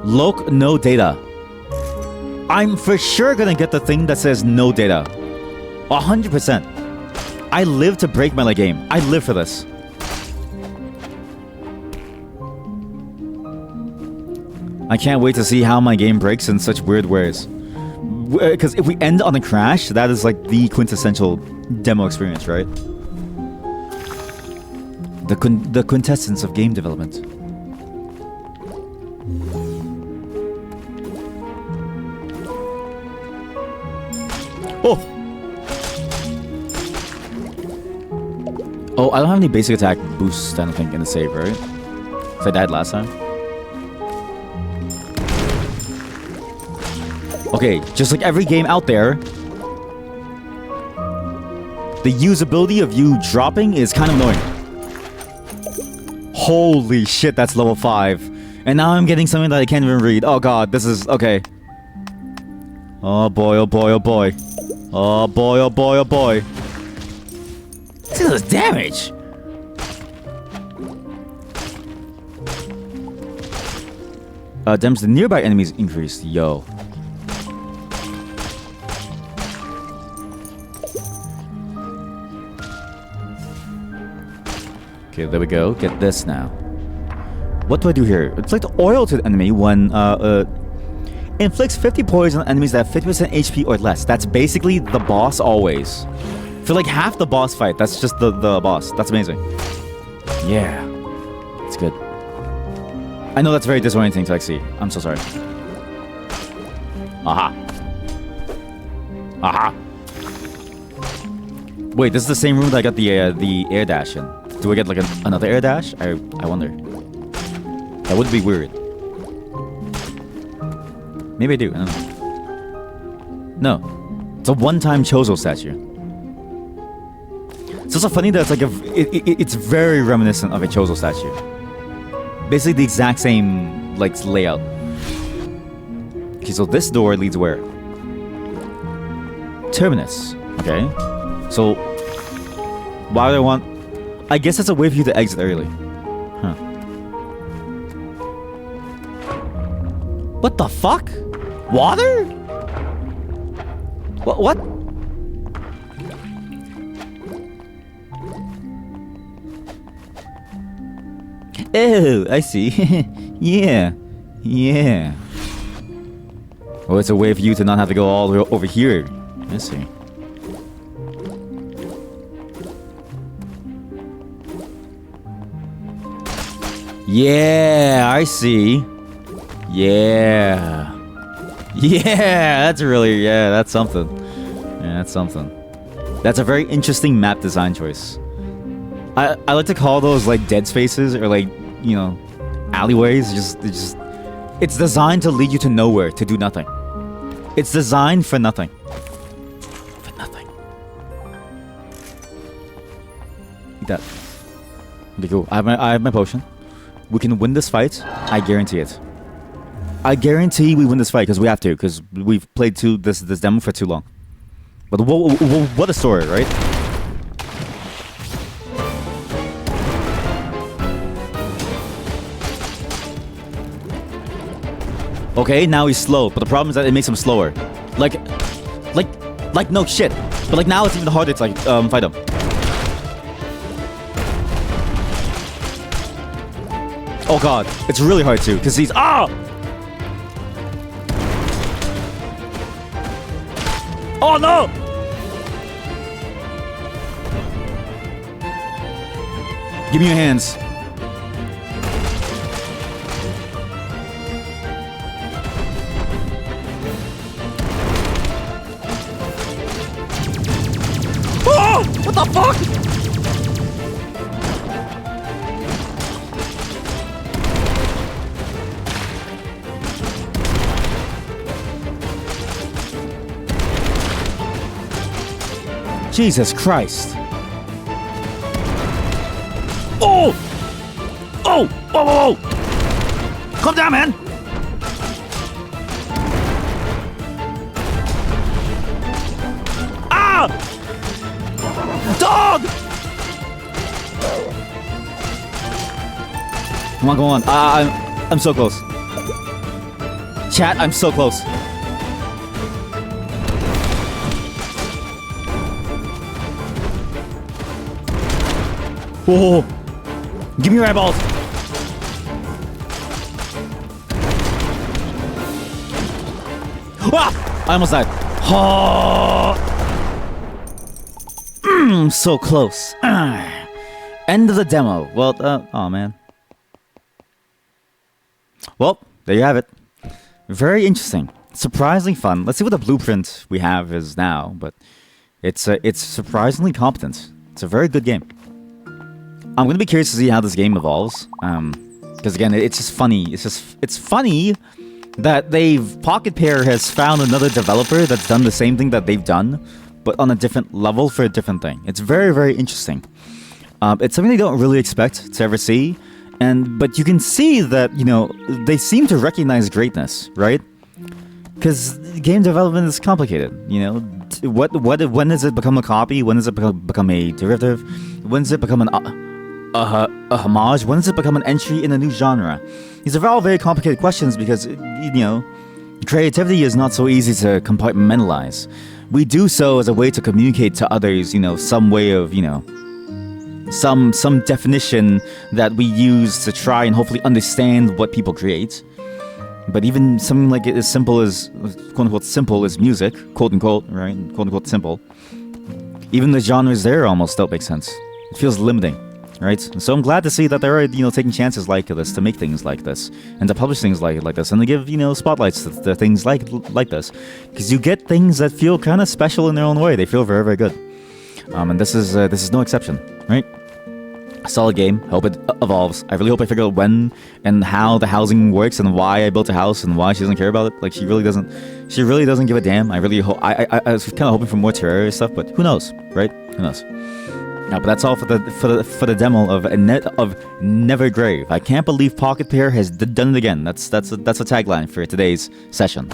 Loc, no data. I'm for sure gonna get the thing that says no data. 100%. I live to break my game. I live for this. I can't wait to see how my game breaks in such weird ways. Because if we end on a crash, that is like the quintessential demo experience, right? The quintessence of game development. Oh! Oh, I don't have any basic attack boosts, I don't think, in the save, right? Because I died last time. Okay, just like every game out there, the usability of you dropping is kind of annoying. Holy shit, that's level 5. And now I'm getting something that I can't even read. Oh god, this is... okay. Oh boy, oh boy, oh boy. Oh boy, oh boy, oh boy. Look at this damage! Damage the nearby enemies increased. Yo. Okay, there we go. Get this now. What do I do here? Inflict oil to the enemy when inflicts 50 poison on enemies that have 50% HP or less. That's basically the boss always. For like half the boss fight, that's just the boss. That's amazing. Yeah. It's good. I know that's very disorienting to like see. I'm so sorry. Aha. Aha. Wait, this is the same room that I got the air dash in. Do I get like another air dash? I wonder. That would be weird. Maybe I do. I don't know. No, it's a one-time Chozo statue. It's also funny that it's like it's very reminiscent of a Chozo statue. Basically the exact same like layout. Okay, so this door leads where? Terminus. Okay. So why would I want? I guess it's a way for you to exit early. Huh. What the fuck? Water? What? Oh, I see. Yeah. Yeah. Well, it's a way for you to not have to go all the way over here. I see. Yeah, I see. Yeah. Yeah, that's really, that's something. Yeah, that's something. That's a very interesting map design choice. I like to call those like dead spaces or like, you know, alleyways. It's designed to lead you to nowhere, to do nothing. It's designed for nothing. For nothing. Eat that. Okay, cool. I have my potion. We can win this fight. I guarantee it. I guarantee we win this fight because we have to, because we've played this demo for too long. But what a story, right? Okay, now he's slow, but the problem is that it makes him slower. Like no shit. But like now it's even harder to like fight him. Oh god, it's really hard too, because he's Oh no! Give me your hands. Oh! What the fuck? Jesus Christ. Oh! Oh! Oh! Oh! Calm down, man! Ah! Dog! Come on, go on. I'm so close. Chat, I'm so close. Oh, give me your eyeballs. Ah! I almost died. Oh. So close. End of the demo. Well, oh man. Well, there you have it. Very interesting. Surprisingly fun. Let's see what the blueprint we have is now, but it's surprisingly competent. It's a very good game. I'm gonna be curious to see how this game evolves, because again, it's just funny. It's funny that Pocket Pair has found another developer that's done the same thing that they've done, but on a different level for a different thing. It's very, very interesting. It's something they don't really expect to ever see, but you can see that, you know, they seem to recognize greatness, right? Because game development is complicated, you know. When does it become a copy? When does it become a derivative? When does it become a homage? When does it become an entry in a new genre? These are all very complicated questions because, you know, creativity is not so easy to compartmentalize. We do so as a way to communicate to others, you know, some way of, you know, some definition that we use to try and hopefully understand what people create. But even something like as simple as, quote-unquote, simple as music, quote-unquote, right, quote-unquote, simple, even the genres there almost don't make sense. It feels limiting, right? So I'm glad to see that they're, you know, taking chances like this to make things like this, and to publish things like this, and to give, you know, spotlights to things like this, because you get things that feel kind of special in their own way. They feel very, very good, and this is no exception, right? Solid game. Hope it evolves. I really hope I figure out when and how the housing works and why I built a house and why she doesn't care about it. Like she really doesn't give a damn. I really hope. I was kind of hoping for more Terraria stuff, but who knows, right? Who knows? Yeah, but that's all for the demo of Nevergrave. I can't believe Pocket Pair has done it again. That's a tagline for today's session.